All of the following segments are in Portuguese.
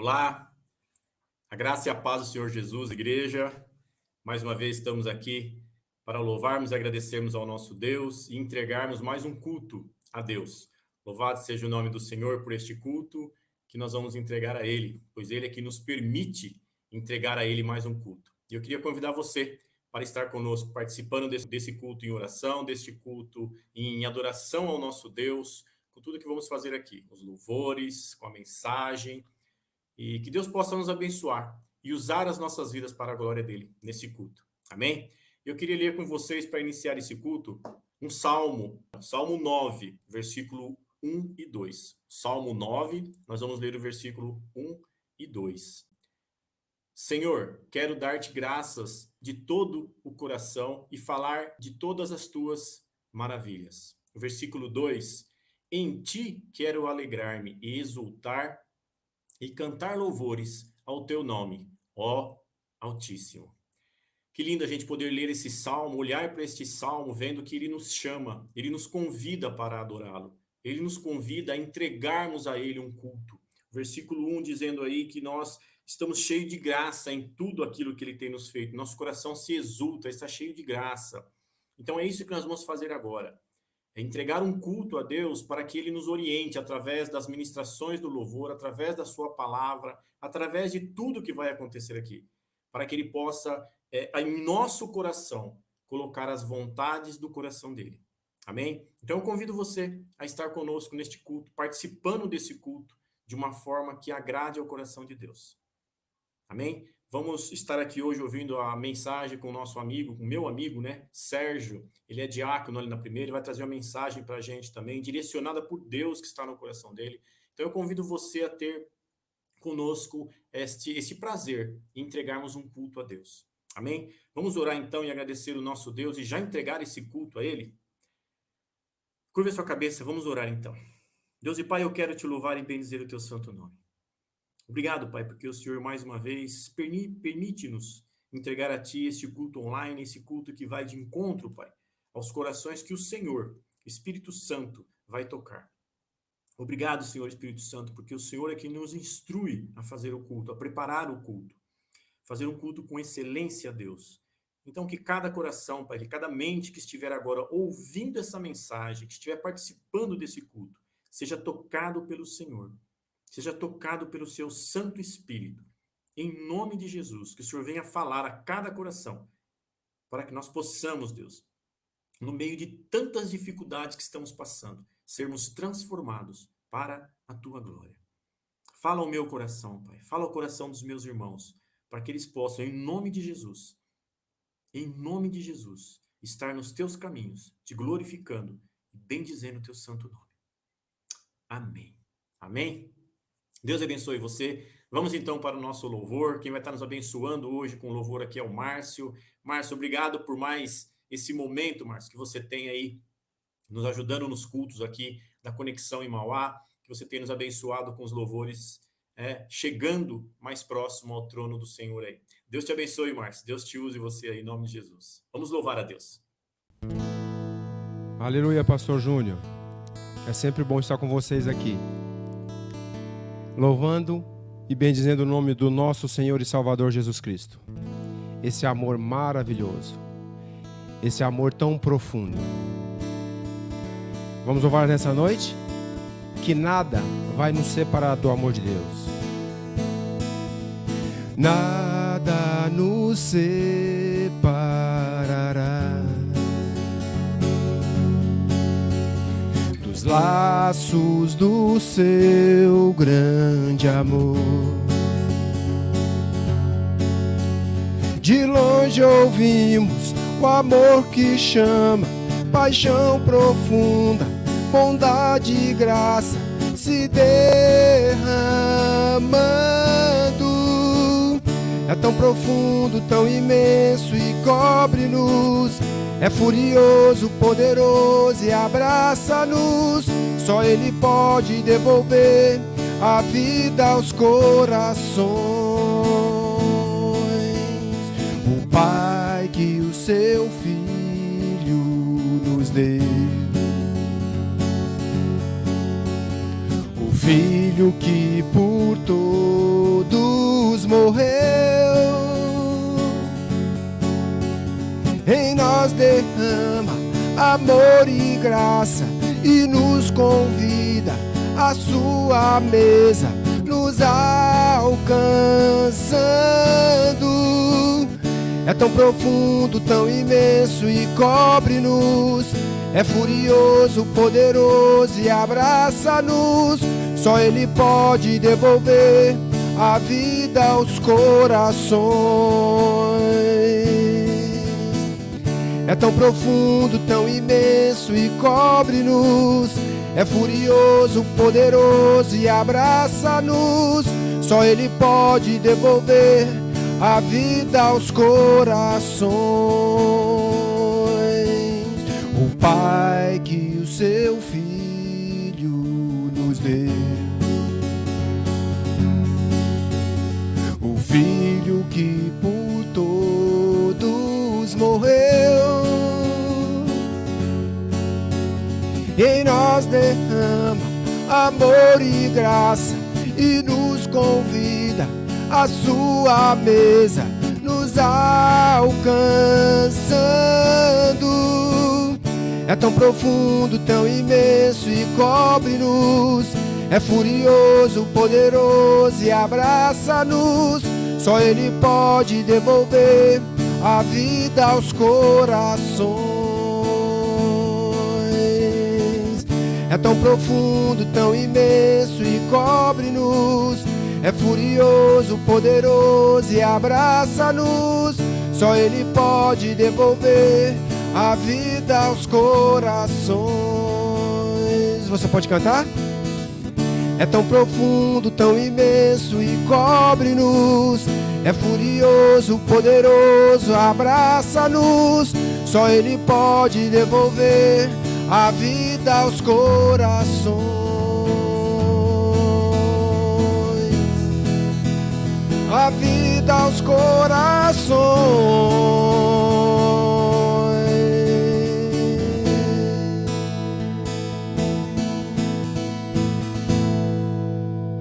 Olá, a graça e a paz do Senhor Jesus, igreja. Mais uma vez estamos aqui para louvarmos e agradecermos ao nosso Deus e entregarmos mais um culto a Deus. Louvado seja o nome do Senhor por este culto que nós vamos entregar a Ele, pois Ele é que nos permite entregar a Ele mais um culto. E eu queria convidar você para estar conosco, participando desse culto em oração, deste culto em adoração ao nosso Deus, com tudo que vamos fazer aqui, os louvores, com a mensagem, e que Deus possa nos abençoar e usar as nossas vidas para a glória dele nesse culto. Amém? Eu queria ler com vocês, para iniciar esse culto, um salmo, Salmo 9, versículo 1 e 2. Salmo 9, nós vamos ler o versículo 1 e 2. Senhor, quero dar-te graças de todo o coração e falar de todas as tuas maravilhas. O versículo 2. Em ti quero alegrar-me e exultar e cantar louvores ao teu nome, ó Altíssimo. Que lindo a gente poder ler esse salmo, olhar para este salmo, vendo que ele nos chama, ele nos convida para adorá-lo. Ele nos convida a entregarmos a ele um culto. Versículo 1 dizendo aí que nós estamos cheios de graça em tudo aquilo que ele tem nos feito. Nosso coração se exulta, está cheio de graça. Então é isso que nós vamos fazer agora. É entregar um culto a Deus para que Ele nos oriente através das ministrações do louvor, através da sua palavra, através de tudo que vai acontecer aqui, para que Ele possa, em nosso coração, colocar as vontades do coração dEle. Amém? Então eu convido você a estar conosco neste culto, participando desse culto de uma forma que agrade ao coração de Deus. Amém? Vamos estar aqui hoje ouvindo a mensagem com o nosso amigo, com o meu amigo, né? Sérgio. Ele é diácono ali na primeira, ele vai trazer uma mensagem para a gente também, direcionada por Deus que está no coração dele. Então eu convido você a ter conosco esse prazer em entregarmos um culto a Deus. Amém? Vamos orar então e agradecer o nosso Deus e já entregar esse culto a Ele? Curva a sua cabeça, vamos orar então. Deus e Pai, eu quero te louvar e bendizer o teu santo nome. Obrigado, Pai, porque o Senhor, mais uma vez, permite-nos entregar a Ti este culto online, esse culto que vai de encontro, Pai, aos corações que o Senhor, Espírito Santo, vai tocar. Obrigado, Senhor Espírito Santo, porque o Senhor é que nos instrui a fazer o culto, a preparar o culto, fazer um culto com excelência a Deus. Então, que cada coração, Pai, que cada mente que estiver agora ouvindo essa mensagem, que estiver participando desse culto, seja tocado pelo Senhor. Seja tocado pelo seu Santo Espírito. Em nome de Jesus, que o Senhor venha falar a cada coração, para que nós possamos, Deus, no meio de tantas dificuldades que estamos passando, sermos transformados para a Tua glória. Fala ao meu coração, Pai. Fala ao coração dos meus irmãos, para que eles possam, em nome de Jesus, estar nos Teus caminhos, te glorificando e bendizendo o Teu santo nome. Amém. Amém? Deus abençoe você. Vamos então para o nosso louvor. Quem vai estar nos abençoando hoje com louvor aqui é o Márcio. Márcio, obrigado por mais esse momento, Márcio, que você tem aí nos ajudando nos cultos aqui da Conexão em Mauá, que você tem nos abençoado com os louvores, chegando mais próximo ao trono do Senhor aí. Deus te abençoe, Márcio. Deus te use você aí, em nome de Jesus. Vamos louvar a Deus. Aleluia, Pastor Júnior. É sempre bom estar com vocês aqui, louvando e bendizendo o nome do nosso Senhor e Salvador Jesus Cristo. Esse amor maravilhoso, esse amor tão profundo. Vamos louvar nessa noite? Que nada vai nos separar do amor de Deus. Nada nos separará dos laços do seu grande amor. De longe ouvimos o amor que chama, paixão profunda, bondade e graça se derramando. É tão profundo, tão imenso e cobre-nos. É furioso, poderoso e abraça-nos. Só Ele pode devolver a vida aos corações. O Pai que o seu Filho nos deu, o Filho que por todos cruz morreu, em nós derrama amor e graça e nos convida à sua mesa, nos alcançando. É tão profundo, tão imenso e cobre-nos, é furioso, poderoso e abraça-nos. Só Ele pode devolver a vida aos corações. É tão profundo, tão imenso e cobre-nos, é furioso, poderoso e abraça-nos. Só Ele pode devolver a vida aos corações. O Pai que o seu Filho nos deu, o Filho que por todos morreu, em nós derrama amor e graça e nos convida à sua mesa, nos alcançando. É tão profundo, tão imenso e cobre-nos, é furioso, poderoso e abraça-nos. Só Ele pode devolver a vida aos corações. É tão profundo, tão imenso e cobre-nos, é furioso, poderoso e abraça-nos. Só Ele pode devolver a vida aos corações. Você pode cantar? É tão profundo, tão imenso e cobre-nos, é furioso, poderoso, abraça-nos. Só Ele pode devolver a vida aos corações. A vida aos corações.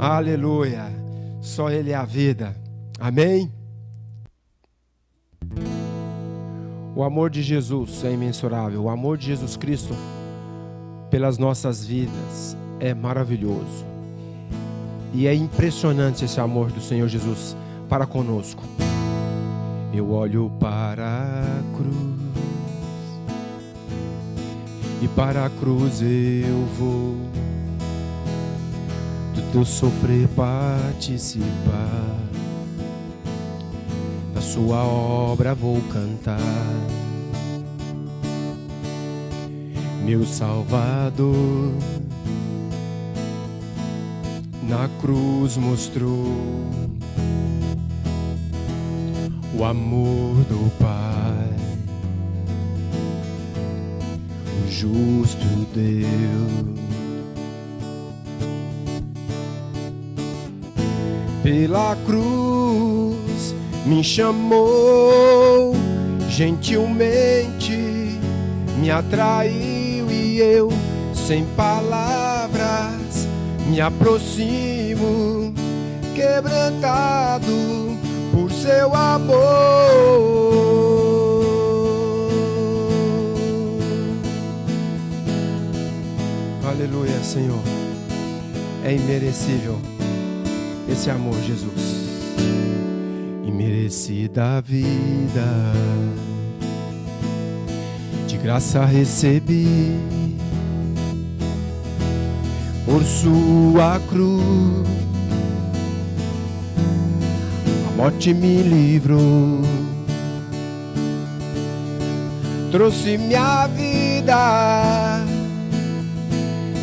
Aleluia. Só Ele é a vida. Amém? O amor de Jesus é imensurável. O amor de Jesus Cristo pelas nossas vidas é maravilhoso. E é impressionante esse amor do Senhor Jesus para conosco. Eu olho para a cruz, e para a cruz eu vou do teu sofrer participar, da sua obra vou cantar. Meu Salvador na cruz mostrou o amor do Pai, o justo Deus. Pela cruz me chamou, gentilmente me atraiu e eu, sem palavras, me aproximo, quebrantado por seu amor. Aleluia, Senhor. É imerecível esse amor, Jesus. Imerecida a vida, de graça recebi, por sua cruz a morte me livrou, trouxe minha vida.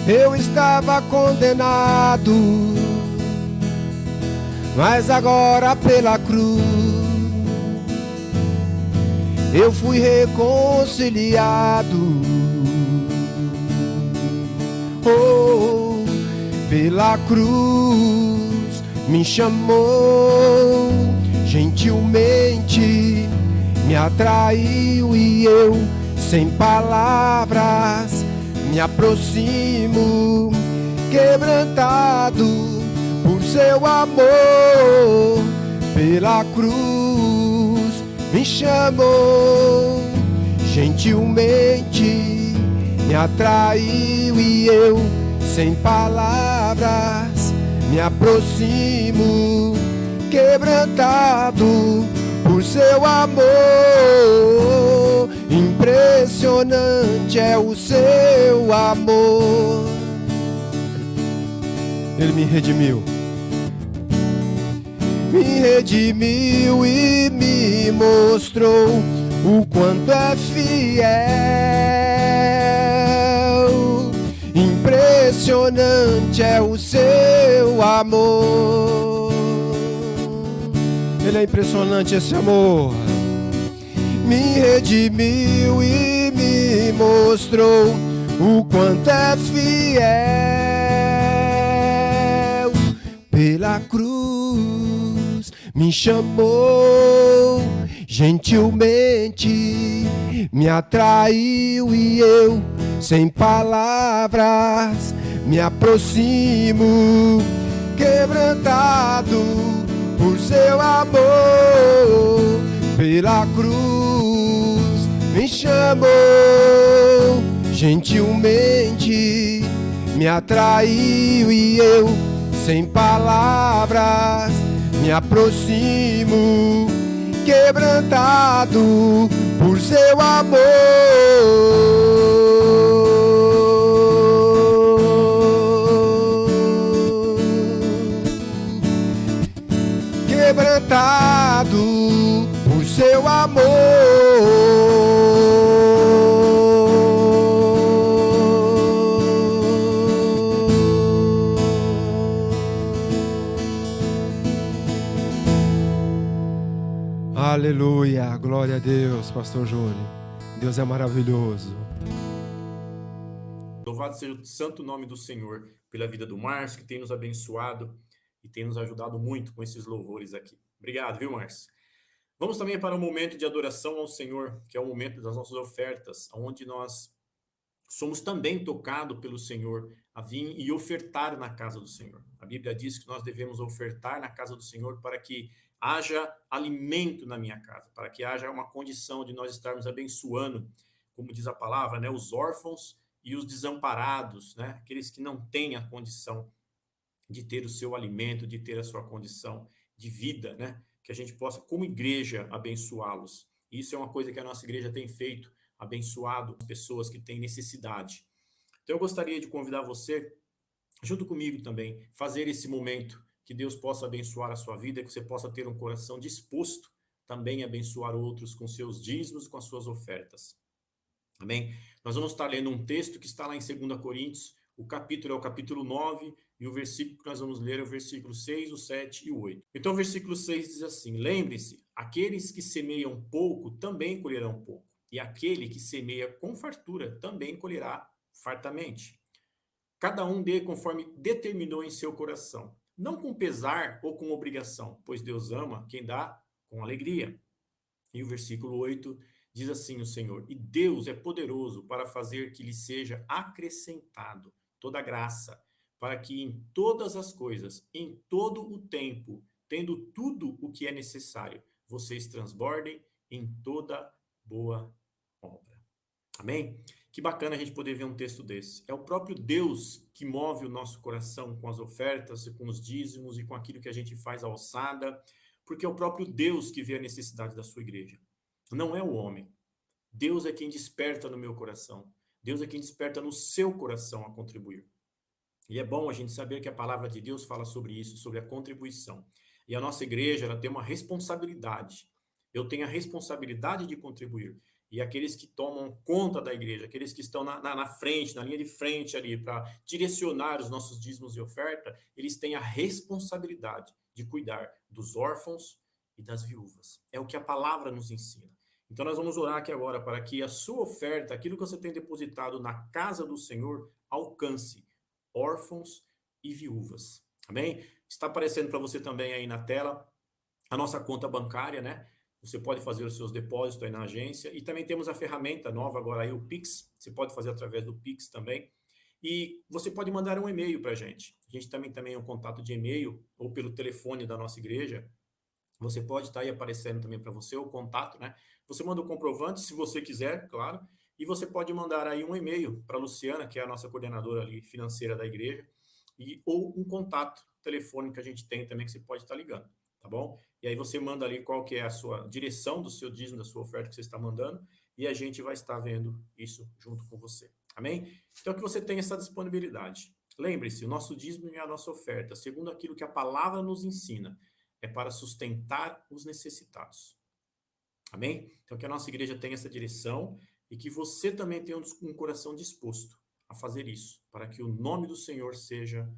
Eu estava condenado, mas agora pela cruz eu fui reconciliado. Oh, pela cruz me chamou, gentilmente me atraiu e eu, sem palavras, me aproximo, quebrantado por seu amor. pela cruz me chamou, gentilmente me atraiu e eu, sem palavras, me aproximo, quebrantado por seu amor. Impressionante é o seu amor. Ele me redimiu e me mostrou o quanto é fiel. Impressionante é o seu amor. Ele é impressionante, esse amor. Me redimiu e me mostrou o quanto é fiel. Pela cruz me chamou, gentilmente me atraiu e eu, sem palavras, me aproximo, quebrantado por seu amor. Pela cruz me chamou, gentilmente me atraiu e eu, sem palavras, me aproximo, quebrantado por seu amor. Quebrantado por seu amor. Aleluia, glória a Deus, pastor Júnior. Deus é maravilhoso. Louvado seja o santo nome do Senhor pela vida do Márcio, que tem nos abençoado e tem nos ajudado muito com esses louvores aqui. Obrigado, viu, Márcio? Vamos também para o momento de adoração ao Senhor, que é o momento das nossas ofertas, onde nós somos também tocados pelo Senhor a vir e ofertar na casa do Senhor. A Bíblia diz que nós devemos ofertar na casa do Senhor para que haja alimento na minha casa, para que haja uma condição de nós estarmos abençoando, como diz a palavra, né, os órfãos e os desamparados, né, aqueles que não têm a condição de ter o seu alimento, de ter a sua condição de vida, né, que a gente possa, como igreja, abençoá-los. Isso é uma coisa que a nossa igreja tem feito, abençoado pessoas que têm necessidade. Então eu gostaria de convidar você, junto comigo também, fazer esse momento, que Deus possa abençoar a sua vida, que você possa ter um coração disposto também a abençoar outros com seus dízimos e com as suas ofertas. Amém? Nós vamos estar lendo um texto que está lá em 2 Coríntios, o capítulo é o capítulo 9, e o versículo que nós vamos ler é o versículo 6, o 7 e o 8. Então o versículo 6 diz assim: lembre-se, aqueles que semeiam pouco também colherão pouco, e aquele que semeia com fartura também colherá fartamente. Cada um dê conforme determinou em seu coração, não com pesar ou com obrigação, pois Deus ama quem dá com alegria. E o versículo 8 diz assim o Senhor: e Deus é poderoso para fazer que lhe seja acrescentado toda graça, para que em todas as coisas, em todo o tempo, tendo tudo o que é necessário, vocês transbordem em toda boa obra. Amém? Que bacana a gente poder ver um texto desse. É o próprio Deus que move o nosso coração com as ofertas, com os dízimos e com aquilo que a gente faz alçada, porque é o próprio Deus que vê a necessidade da sua igreja. Não é o homem. Deus é quem desperta no meu coração. Deus é quem desperta no seu coração a contribuir. E é bom a gente saber que a palavra de Deus fala sobre isso, sobre a contribuição. E a nossa igreja, ela tem uma responsabilidade. Eu tenho a responsabilidade de contribuir. E aqueles que tomam conta da igreja, aqueles que estão na frente, na linha de frente ali, para direcionar os nossos dízimos e oferta, eles têm a responsabilidade de cuidar dos órfãos e das viúvas. É o que a palavra nos ensina. Então nós vamos orar aqui agora para que a sua oferta, aquilo que você tem depositado na casa do Senhor, alcance órfãos e viúvas. Amém? Está aparecendo para você também aí na tela a nossa conta bancária, né? Você pode fazer os seus depósitos aí na agência. E também temos a ferramenta nova agora aí, o Pix. Você pode fazer através do Pix também. E você pode mandar um e-mail para a gente. A gente também tem um contato de e-mail ou pelo telefone da nossa igreja, Você pode estar aí aparecendo também para você o contato, né? Você manda o comprovante, se você quiser, claro, e você pode mandar aí um e-mail para a Luciana, que é a nossa coordenadora ali financeira da igreja, ou um contato telefônico que a gente tem também que você pode estar ligando, tá bom? E aí você manda ali qual que é a sua direção do seu dízimo, da sua oferta que você está mandando, e a gente vai estar vendo isso junto com você. Amém? Então que você tenha essa disponibilidade. Lembre-se, o nosso dízimo e a nossa oferta, segundo aquilo que a palavra nos ensina, é para sustentar os necessitados. Amém? Então que a nossa igreja tenha essa direção e que você também tenha um coração disposto a fazer isso, para que o nome do Senhor seja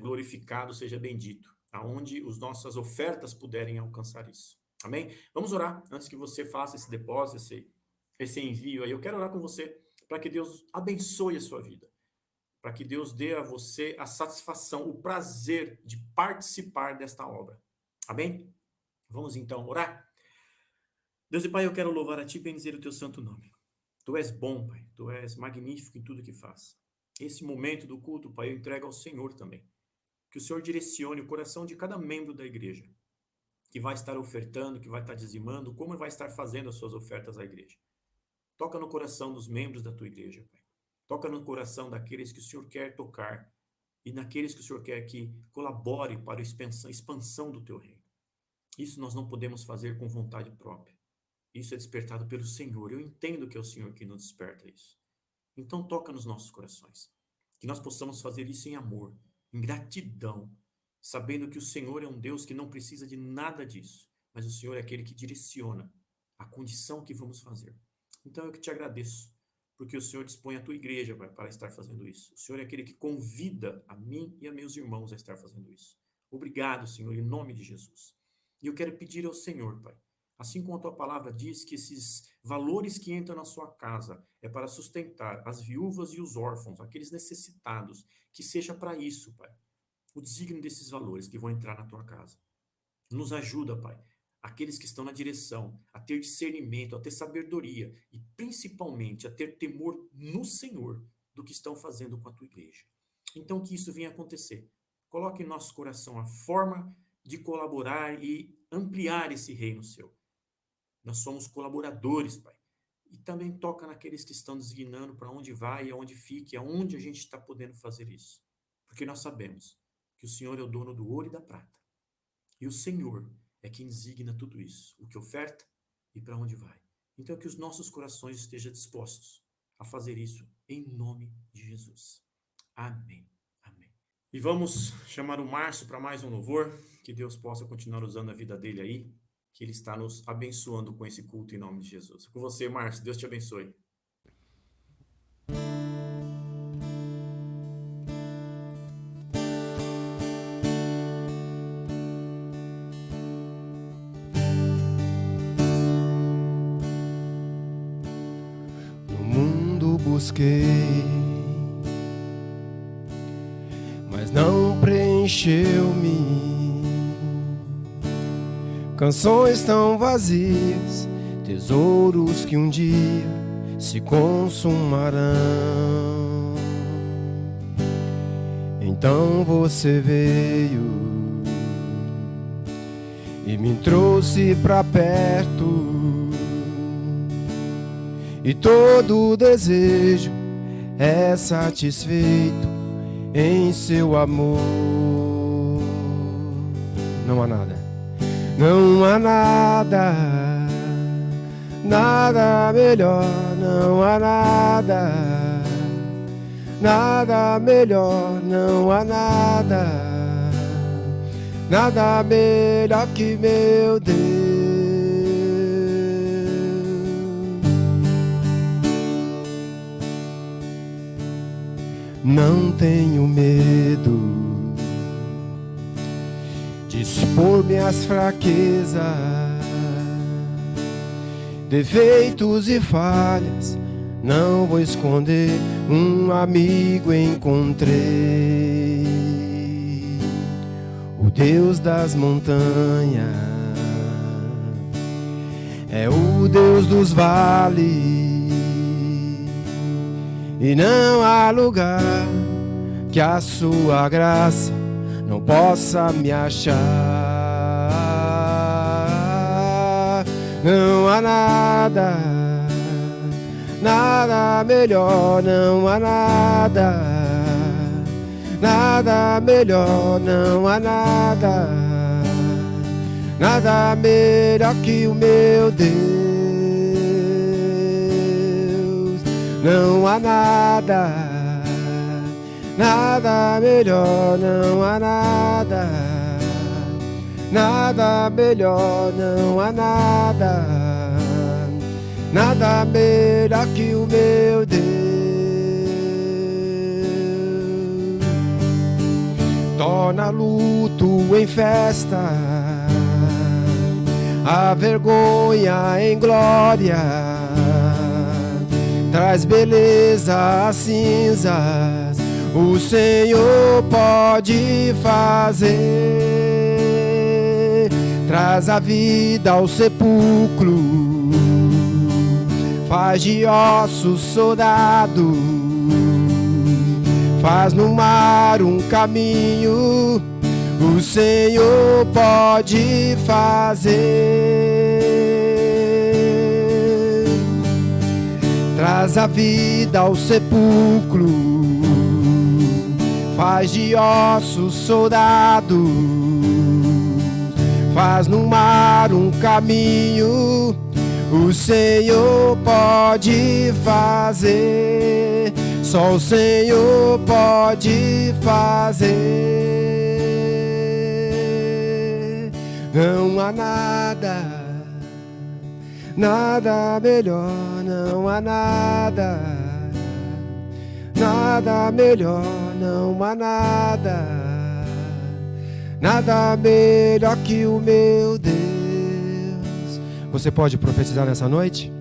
glorificado, seja bendito, aonde as nossas ofertas puderem alcançar isso. Amém? Vamos orar antes que você faça esse depósito, esse envio aí. Eu quero orar com você para que Deus abençoe a sua vida, para que Deus dê a você a satisfação, o prazer de participar desta obra. Amém? Vamos então orar? Deus e Pai, eu quero louvar a Ti e bendizer o Teu santo nome. Tu és bom, Pai, Tu és magnífico em tudo que faz. Esse momento do culto, Pai, eu entrego ao Senhor também. Que o Senhor direcione o coração de cada membro da igreja, que vai estar ofertando, que vai estar dizimando, como vai estar fazendo as suas ofertas à igreja. Toca no coração dos membros da Tua igreja, Pai. Toca no coração daqueles que o Senhor quer tocar e naqueles que o Senhor quer que colabore para a expansão do Teu reino. Isso nós não podemos fazer com vontade própria. Isso é despertado pelo Senhor. Eu entendo que é o Senhor que nos desperta isso. Então toca nos nossos corações. Que nós possamos fazer isso em amor, em gratidão, sabendo que o Senhor é um Deus que não precisa de nada disso, mas o Senhor é aquele que direciona a condição que vamos fazer. Então eu que te agradeço, porque o Senhor dispõe a tua igreja para estar fazendo isso. O Senhor é aquele que convida a mim e a meus irmãos a estar fazendo isso. Obrigado, Senhor, em nome de Jesus. E eu quero pedir ao Senhor, Pai, assim como a tua palavra diz que esses valores que entram na sua casa é para sustentar as viúvas e os órfãos, aqueles necessitados, que seja para isso, Pai, o desígnio desses valores que vão entrar na tua casa. Nos ajuda, Pai, aqueles que estão na direção, a ter discernimento, a ter sabedoria e principalmente a ter temor no Senhor do que estão fazendo com a tua igreja. Então que isso venha acontecer. Coloque em nosso coração a forma de colaborar e ampliar esse reino seu. Nós somos colaboradores, Pai. E também toca naqueles que estão designando para onde vai, aonde fica, aonde a gente está podendo fazer isso. Porque nós sabemos que o Senhor é o dono do ouro e da prata. E o Senhor é quem designa tudo isso, o que oferta e para onde vai. Então que os nossos corações estejam dispostos a fazer isso em nome de Jesus. Amém. Amém. E vamos chamar o Márcio para mais um louvor, que Deus possa continuar usando a vida dele aí, que Ele está nos abençoando com esse culto em nome de Jesus. Com você, Márcio, Deus te abençoe. No mundo busquei, mas não preencheu-me. Canções tão vazias, tesouros que um dia se consumarão. Então você veio e me trouxe pra perto, e todo desejo é satisfeito em seu amor. Não há nada. Não há nada, nada melhor, não há nada, nada melhor, não há nada, nada melhor que meu Deus. Não tenho medo de expor minhas fraquezas, defeitos e falhas. Não vou esconder, um amigo encontrei, o Deus das montanhas, é o Deus dos vales, e não há lugar que a sua graça não possa me achar. Não há nada, nada melhor, não há nada, nada melhor, não há nada, nada melhor que o meu Deus. Não há nada, nada melhor, não há nada, nada melhor, não há nada, nada melhor que o meu Deus. Torna luto em festa, a vergonha em glória, traz beleza às cinzas, o Senhor pode fazer. Traz a vida ao sepulcro, faz de ossos soldado, faz no mar um caminho, o Senhor pode fazer. Traz a vida ao sepulcro, faz de ossos soldado, faz no mar um caminho, o Senhor pode fazer. Só o Senhor pode fazer. Não há nada, nada melhor, não há nada, nada melhor, não há nada, nada melhor que o meu Deus. Você pode profetizar nessa noite?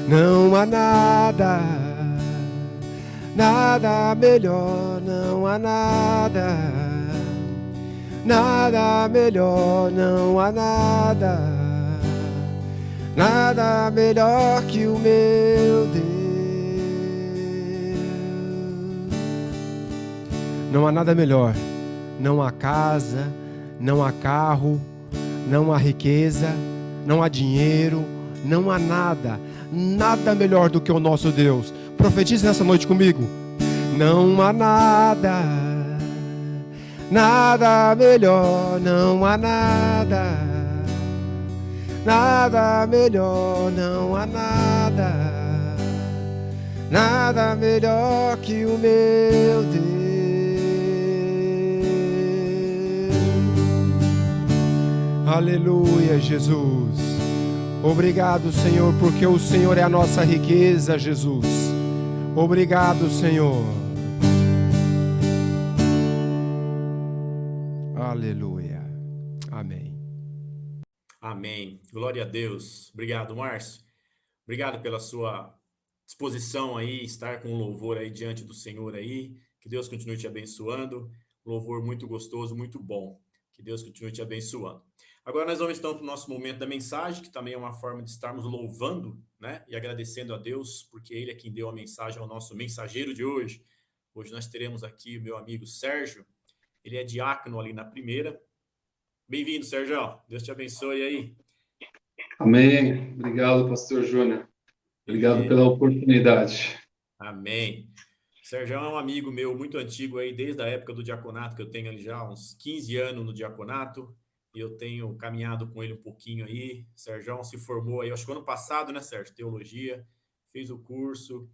Não há nada, nada melhor, não há nada, nada melhor, não há nada, nada melhor que o meu Deus. Não há nada melhor, não há casa, não há carro, não há riqueza, não há dinheiro, não há nada, nada melhor do que o nosso Deus. Profetize nessa noite comigo. Não há nada, nada melhor, não há nada, nada melhor, não há nada, nada melhor que o meu Deus. Aleluia, Jesus. Obrigado, Senhor, porque o Senhor é a nossa riqueza, Jesus. Obrigado, Senhor. Aleluia. Amém. Amém. Glória a Deus. Obrigado, Márcio. Obrigado pela sua disposição aí, estar com louvor aí diante do Senhor aí. Que Deus continue te abençoando. Louvor muito gostoso, muito bom. Que Deus continue te abençoando. Agora nós vamos então para o nosso momento da mensagem, que também é uma forma de estarmos louvando, né? E agradecendo a Deus, porque Ele é quem deu a mensagem ao nosso mensageiro de hoje. Hoje nós teremos aqui o meu amigo Sérgio. Ele é diácono ali na primeira. Bem-vindo, Sérgio. Deus te abençoe aí. Amém. Obrigado, pastor Júnior. Obrigado pela oportunidade. Amém. Sérgio é um amigo meu muito antigo aí, desde a época do diaconato, que eu tenho ali já uns 15 anos no diaconato, e eu tenho caminhado com ele um pouquinho aí. Sérgio se formou aí, acho que ano passado, né, Sérgio? Teologia, fez o curso,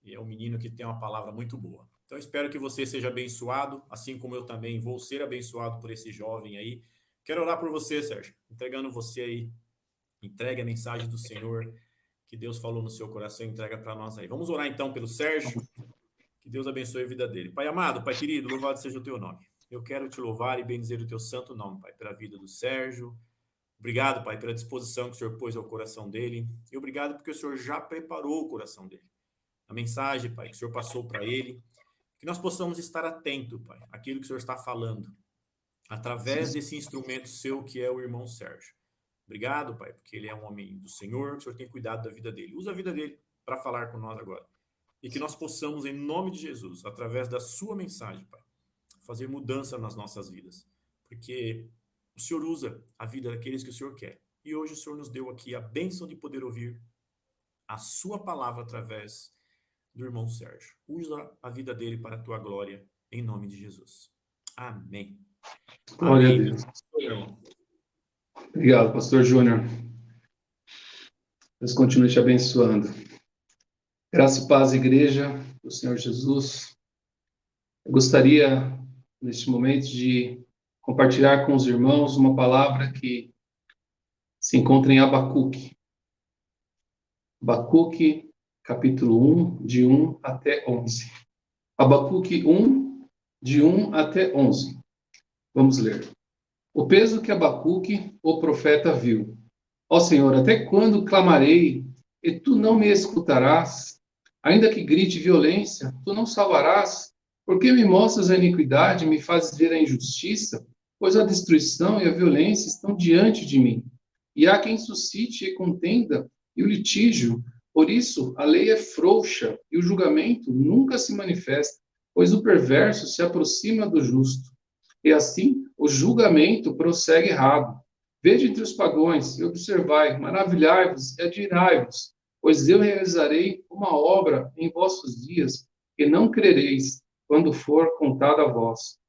e é um menino que tem uma palavra muito boa. Então, espero que você seja abençoado, assim como eu também vou ser abençoado por esse jovem aí. Quero orar por você, Sérgio, entregando você aí. Entregue a mensagem do Senhor que Deus falou no seu coração, entrega para nós aí. Vamos orar então pelo Sérgio, que Deus abençoe a vida dele. Pai amado, Pai querido, louvado seja o teu nome. Eu quero te louvar e bendizer o teu santo nome, Pai, pela vida do Sérgio. Obrigado, Pai, pela disposição que o Senhor pôs ao coração dele. E obrigado porque o Senhor já preparou o coração dele. A mensagem, Pai, que o Senhor passou para ele, que nós possamos estar atento, Pai, àquilo que o Senhor está falando, através desse instrumento seu que é o irmão Sérgio. Obrigado, Pai, porque ele é um homem do Senhor, que o Senhor tem cuidado da vida dele. Usa a vida dele para falar com nós agora. E que nós possamos, em nome de Jesus, através da sua mensagem, Pai, fazer mudança nas nossas vidas. Porque o Senhor usa a vida daqueles que o Senhor quer. E hoje o Senhor nos deu aqui a bênção de poder ouvir a sua palavra através do irmão Sérgio. Usa a vida dele para a tua glória, em nome de Jesus. Amém. Glória a Amém. Deus. Irmão. Obrigado, pastor Júnior. Deus continue te abençoando. Graça e paz, igreja do Senhor Jesus. Eu gostaria, neste momento, de compartilhar com os irmãos uma palavra que se encontra em Abacuque. Abacuque, capítulo 1, de 1 até 11. Abacuque 1, de 1 até 11. Vamos ler. O peso que Abacuque, o profeta, viu. Ó Senhor, até quando clamarei e tu não me escutarás? Ainda que grite violência, tu não salvarás? Por que me mostras a iniquidade e me fazes ver a injustiça? Pois a destruição e a violência estão diante de mim. E há quem suscite a contenda e o litígio. Por isso, a lei é frouxa e o julgamento nunca se manifesta, pois o perverso se aproxima do justo. E assim, o julgamento prossegue errado. Vede entre os pagões e observai, maravilhai-vos e admirai-vos, pois eu realizarei uma obra em vossos dias, que não crereis quando for contada a vós.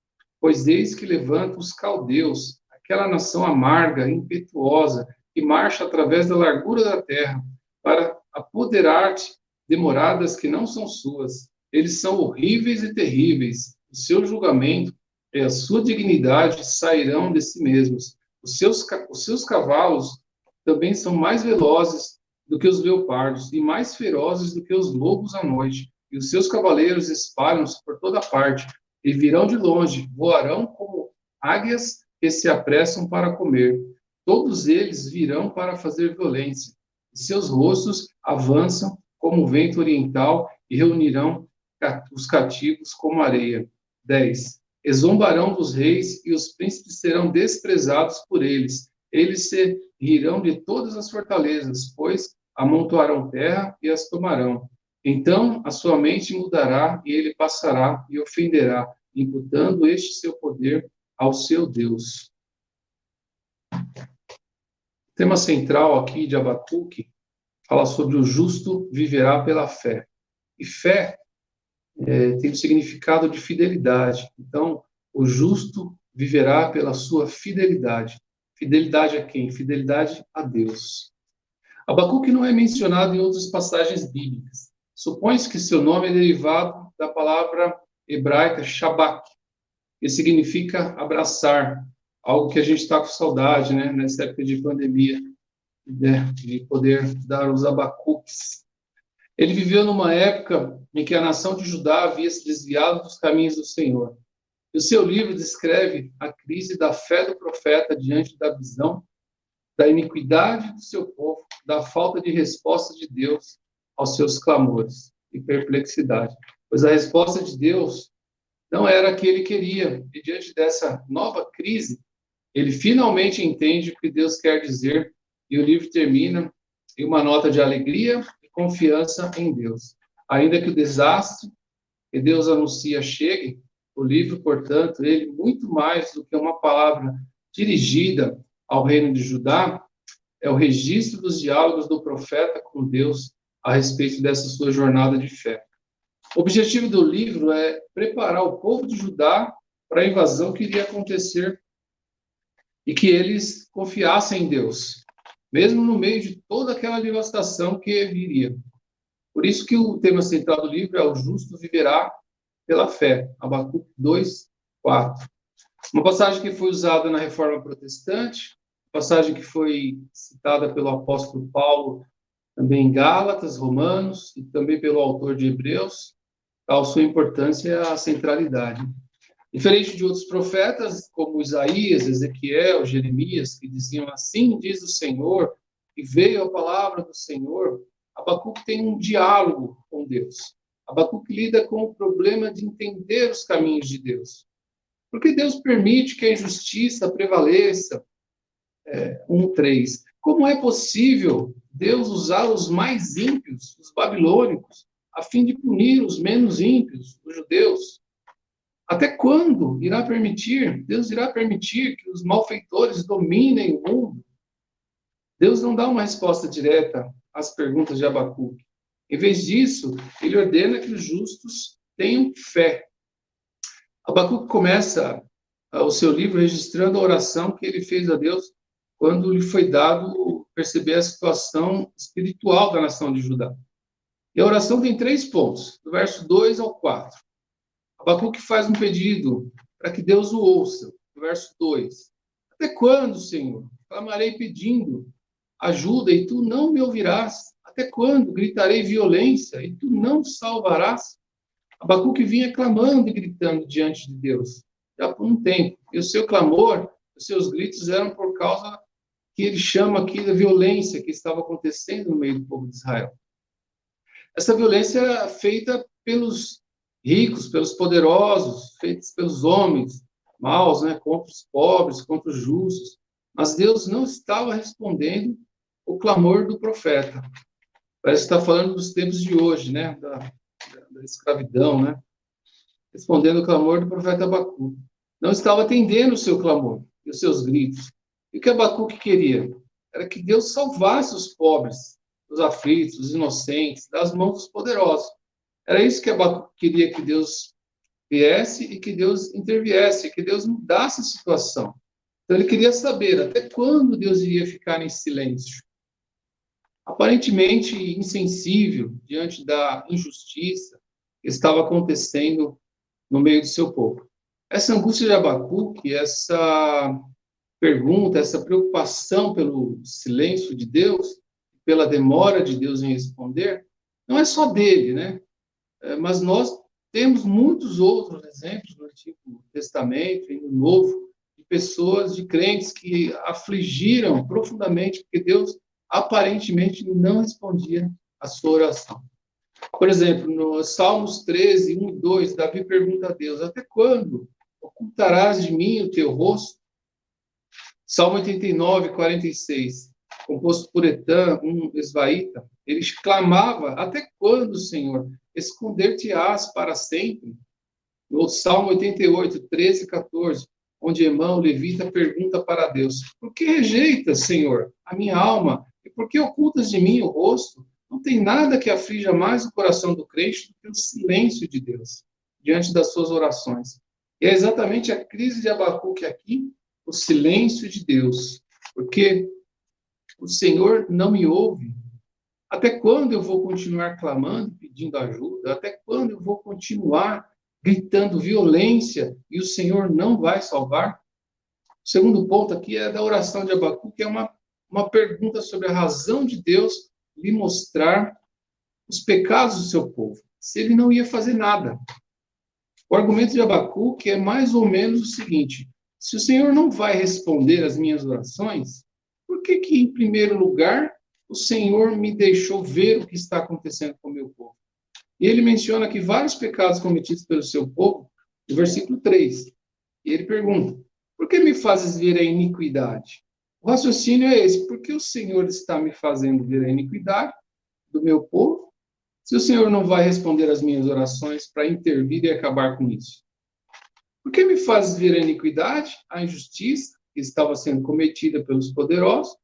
Pois eis que levanto os caldeus, aquela nação amarga e impetuosa, que marcha através da largura da terra, para apoderar-te de moradas que não são suas. Eles são horríveis e terríveis. O seu julgamento e a sua dignidade sairão de si mesmos. Os seus cavalos também são mais velozes do que os leopardos e mais ferozes do que os lobos à noite. E os seus cavaleiros espalham-se por toda parte e virão de longe, voarão como águias que se apressam para comer. Todos eles virão para fazer violência. E seus rostos avançam como o vento oriental e reunirão os cativos como areia. 10. E zombarão dos reis, e os príncipes serão desprezados por eles. Eles se rirão de todas as fortalezas, pois amontoarão terra e as tomarão. Então a sua mente mudará, e ele passará e ofenderá, imputando este seu poder ao seu Deus. O tema central aqui de Abacuque fala sobre o justo viverá pela fé. E fé tem o significado de fidelidade. Então, o justo viverá pela sua fidelidade. Fidelidade a quem? Fidelidade a Deus. Abacuque não é mencionado em outras passagens bíblicas. Supõe-se que seu nome é derivado da palavra hebraica shabak, que significa abraçar, algo que a gente está com saudade, né, nessa época de pandemia, né, de poder dar os abacuques. Ele viveu numa época em que a nação de Judá havia se desviado dos caminhos do Senhor. E o seu livro descreve a crise da fé do profeta diante da visão, da iniquidade do seu povo, da falta de resposta de Deus aos seus clamores e perplexidade. Pois a resposta de Deus não era a que ele queria. E diante dessa nova crise, ele finalmente entende o que Deus quer dizer. E o livro termina em uma nota de alegria e confiança em Deus. Ainda que o desastre que Deus anuncia chegue, o livro, portanto, ele muito mais do que uma palavra dirigida ao reino de Judá, é o registro dos diálogos do profeta com Deus a respeito dessa sua jornada de fé. O objetivo do livro é preparar o povo de Judá para a invasão que iria acontecer e que eles confiassem em Deus, mesmo no meio de toda aquela devastação que viria. Por isso que o tema central do livro é o justo viverá pela fé, Abacuque 2, 4. Uma passagem que foi usada na Reforma Protestante, passagem que foi citada pelo apóstolo Paulo também em Gálatas, Romanos, e também pelo autor de Hebreus, tal sua importância e a centralidade. Diferente de outros profetas, como Isaías, Ezequiel, Jeremias, que diziam assim diz o Senhor, e veio a palavra do Senhor, Abacuque tem um diálogo com Deus. Abacuque lida com o problema de entender os caminhos de Deus. Porque Deus permite que a injustiça prevaleça. 1:3. Como é possível Deus usar os mais ímpios, os babilônicos, a fim de punir os menos ímpios, os judeus? Até quando Deus irá permitir que os malfeitores dominem o mundo? Deus não dá uma resposta direta às perguntas de Abacuque. Em vez disso, ele ordena que os justos tenham fé. Abacuque começa o seu livro registrando a oração que ele fez a Deus quando lhe foi dado perceber a situação espiritual da nação de Judá. E a oração tem 3 pontos, do verso 2 ao 4. Abacuque faz um pedido para que Deus o ouça, do verso 2. Até quando, Senhor? Clamarei pedindo ajuda e tu não me ouvirás. Até quando gritarei violência e tu não salvarás? Abacuque vinha clamando e gritando diante de Deus, já por um tempo. E o seu clamor, os seus gritos eram por causa que ele chama aqui da violência que estava acontecendo no meio do povo de Israel. Essa violência era feita pelos ricos, pelos poderosos, feita pelos homens maus, né, contra os pobres, contra os justos. Mas Deus não estava respondendo o clamor do profeta. Parece que está falando dos tempos de hoje, né, da escravidão, né? Respondendo o clamor do profeta Abacuque. Não estava atendendo o seu clamor e os seus gritos. E o que Abacuque queria? Era que Deus salvasse os pobres, os aflitos, os inocentes, das mãos dos poderosos. Era isso que Abacuque queria, que Deus viesse e que Deus interviesse, que Deus mudasse a situação. Então ele queria saber até quando Deus iria ficar em silêncio. Aparentemente insensível diante da injustiça que estava acontecendo no meio do seu povo. Essa angústia de Abacuque, essa pergunta, essa preocupação pelo silêncio de Deus, pela demora de Deus em responder, não é só dele, né? Mas nós temos muitos outros exemplos no Antigo Testamento e no Novo, de pessoas, de crentes que afligiram profundamente porque Deus aparentemente não respondia a sua oração. Por exemplo, no Salmos 13, 1 e 2, Davi pergunta a Deus, até quando ocultarás de mim o teu rosto? Salmo 89, 46, composto por Etã, um esvaíta, ele clamava, até quando, Senhor, esconder-te-ás para sempre? No Salmo 88, 13 e 14, onde Emã, o levita, pergunta para Deus, por que rejeitas, Senhor, a minha alma? E por que ocultas de mim o rosto? Não tem nada que aflija mais o coração do crente do que o silêncio de Deus diante das suas orações. E é exatamente a crise de Abacuque aqui, o silêncio de Deus. Porque o Senhor não me ouve. Até quando eu vou continuar clamando, pedindo ajuda? Até quando eu vou continuar gritando violência e o Senhor não vai salvar? O segundo ponto aqui é da oração de Abacuque, que é uma pergunta sobre a razão de Deus lhe mostrar os pecados do seu povo, se ele não ia fazer nada. O argumento de Abacuque é mais ou menos o seguinte: se o Senhor não vai responder às minhas orações, por que em primeiro lugar, o Senhor me deixou ver o que está acontecendo com o meu povo? E ele menciona aqui vários pecados cometidos pelo seu povo, no versículo 3. E ele pergunta, por que me fazes ver a iniquidade? O raciocínio é esse, por que o Senhor está me fazendo ver a iniquidade do meu povo, se o Senhor não vai responder às minhas orações para intervir e acabar com isso? Por que me fazes ver a iniquidade, a injustiça que estava sendo cometida pelos poderosos?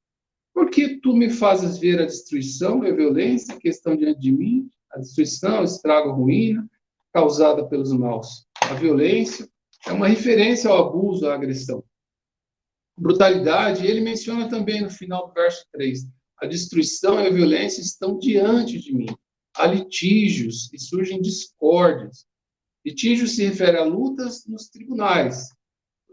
Por que tu me fazes ver a destruição e a violência que estão diante de mim? A destruição, o estrago, a ruína causada pelos maus. A violência é uma referência ao abuso, à agressão. Brutalidade, ele menciona também no final do verso 3. A destruição e a violência estão diante de mim. Há litígios e surgem discórdias. Litígio se refere a lutas nos tribunais,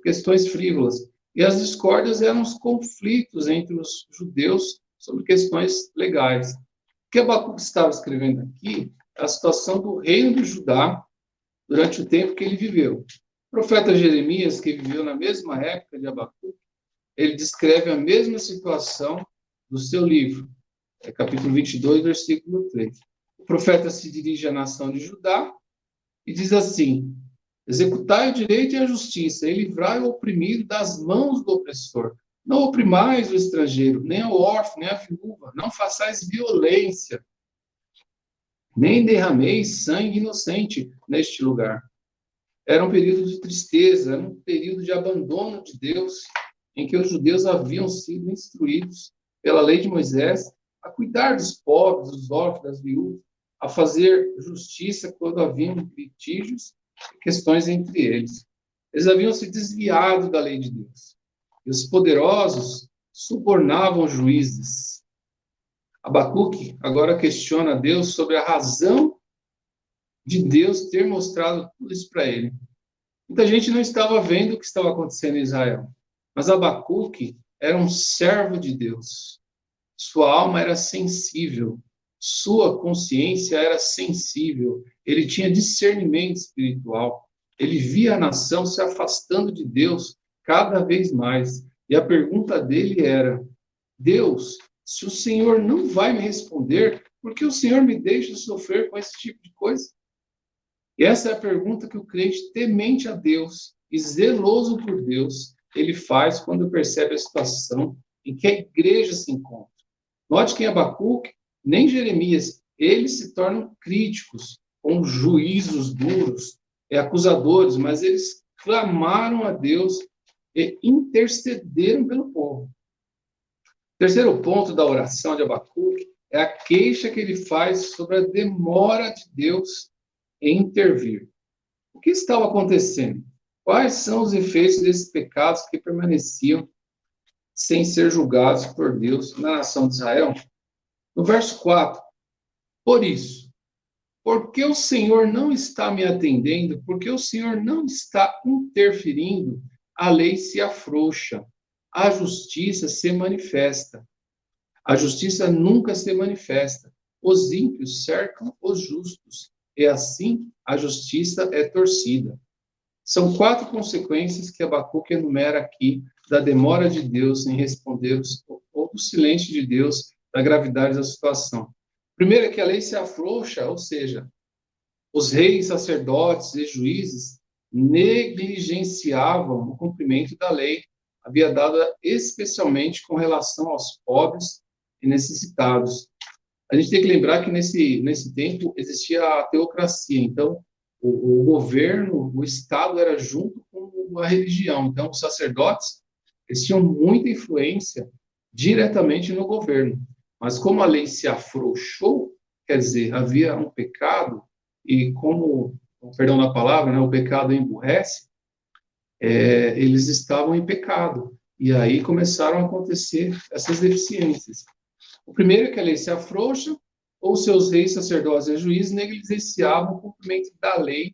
questões frívolas. E as discórdias eram os conflitos entre os judeus sobre questões legais. O que Abacuque estava escrevendo aqui é a situação do reino de Judá durante o tempo que ele viveu. O profeta Jeremias, que viveu na mesma época de Abacuque, ele descreve a mesma situação do seu livro, capítulo 22, versículo 3. O profeta se dirige à nação de Judá e diz assim: executai o direito e a justiça, e livrai o oprimido das mãos do opressor. Não oprimais o estrangeiro, nem o órfão, nem a viúva. Não façais violência, nem derrameis sangue inocente neste lugar. Era um período de tristeza, era um período de abandono de Deus, em que os judeus haviam sido instruídos pela lei de Moisés, a cuidar dos pobres, dos órfãos, das viúvas, a fazer justiça quando haviam litígios e questões entre eles. Eles haviam se desviado da lei de Deus. E os poderosos subornavam os juízes. Abacuque agora questiona Deus sobre a razão de Deus ter mostrado tudo isso para ele. Muita gente não estava vendo o que estava acontecendo em Israel, mas Abacuque era um servo de Deus. Sua alma era sensível, sua consciência era sensível, ele tinha discernimento espiritual, ele via a nação se afastando de Deus cada vez mais. E a pergunta dele era: Deus, se o Senhor não vai me responder, por que o Senhor me deixa sofrer com esse tipo de coisa? E essa é a pergunta que o crente temente a Deus e zeloso por Deus, ele faz quando percebe a situação em que a igreja se encontra. Note que em Abacuque, nem Jeremias, eles se tornam críticos, com juízos duros, acusadores, mas eles clamaram a Deus e intercederam pelo povo. O terceiro ponto da oração de Abacuque é a queixa que ele faz sobre a demora de Deus em intervir. O que estava acontecendo? Quais são os efeitos desses pecados que permaneciam sem ser julgados por Deus na nação de Israel? No verso 4, por isso, porque o Senhor não está me atendendo, porque o Senhor não está interferindo, a lei se afrouxa, a justiça se manifesta. A justiça nunca se manifesta. Os ímpios cercam os justos, e assim a justiça é torcida. São 4 consequências que Abacuque enumera aqui da demora de Deus em responder ou do silêncio de Deus, da gravidade da situação. Primeiro é que a lei se afrouxa, ou seja, os reis, sacerdotes e juízes negligenciavam o cumprimento da lei, havia dada especialmente com relação aos pobres e necessitados. A gente tem que lembrar que nesse tempo existia a teocracia, então o governo, o Estado era junto com a religião, então os sacerdotes eles tinham muita influência diretamente no governo, mas como a lei se afrouxou, quer dizer, havia um pecado, e como, perdão na palavra, né, o pecado emburrece, eles estavam em pecado, e aí começaram a acontecer essas deficiências. O primeiro é que a lei se afrouxa, ou seus reis, sacerdotes e juízes negligenciavam o cumprimento da lei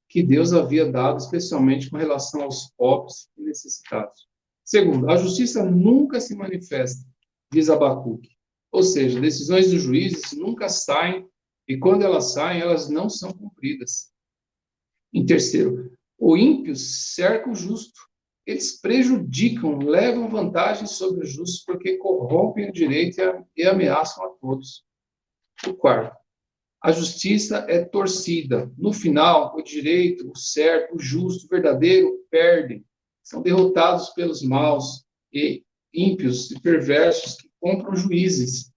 que Deus havia dado, especialmente com relação aos pobres e necessitados. Segundo, a justiça nunca se manifesta, diz Abacuque. Ou seja, decisões dos juízes nunca saem, e quando elas saem, elas não são cumpridas. Em terceiro, o ímpio cerca o justo. Eles prejudicam, levam vantagem sobre os justos, porque corrompem o direito e ameaçam a todos. O quarto, a justiça é torcida. No final, o direito, o certo, o justo, o verdadeiro, perdem. São derrotados pelos maus e ímpios e perversos que compram juízes,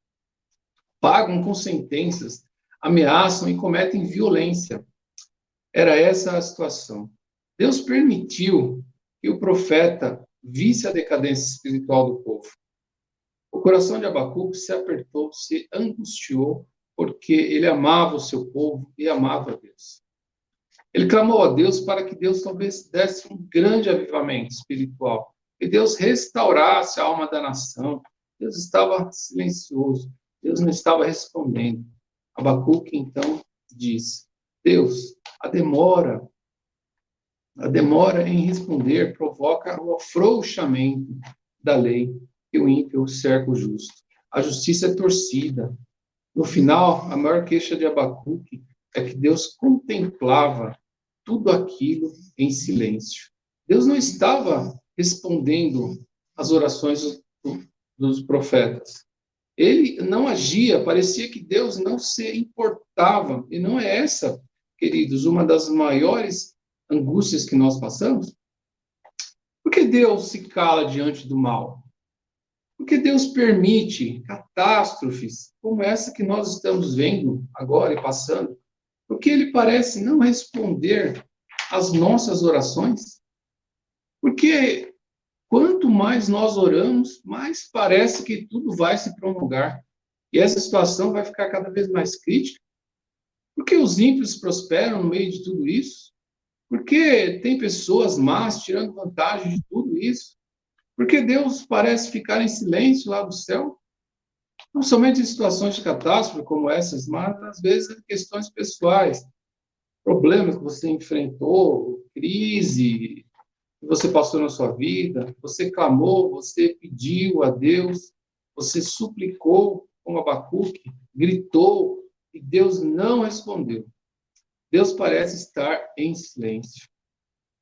pagam com sentenças, ameaçam e cometem violência. Era essa a situação. Deus permitiu que o profeta visse a decadência espiritual do povo. O coração de Abacuque se apertou, se angustiou, porque ele amava o seu povo e amava a Deus. Ele clamou a Deus para que Deus talvez desse um grande avivamento espiritual, que Deus restaurasse a alma da nação. Deus estava silencioso, Deus não estava respondendo. Abacuque, então, diz: Deus, a demora em responder provoca o afrouxamento da lei e o ímpio cerca o justo. A justiça é torcida. No final, a maior queixa de Abacuque é que Deus contemplava tudo aquilo em silêncio. Deus não estava respondendo às orações dos profetas. Ele não agia, parecia que Deus não se importava. E não é essa, queridos, uma das maiores angústias que nós passamos? Por que Deus se cala diante do mal? Por que Deus permite catástrofes como essa que nós estamos vendo agora e passando? Por que Ele parece não responder às nossas orações? Por que quanto mais nós oramos, mais parece que tudo vai se prolongar. E essa situação vai ficar cada vez mais crítica. Por que os ímpios prosperam no meio de tudo isso? Por que tem pessoas más tirando vantagem de tudo isso? Por que Deus parece ficar em silêncio lá do céu? Não somente em situações de catástrofe como essas, mas às vezes em questões pessoais, problemas que você enfrentou, crise que você passou na sua vida, você clamou, você pediu a Deus, você suplicou como Abacuque, gritou e Deus não respondeu. Deus parece estar em silêncio.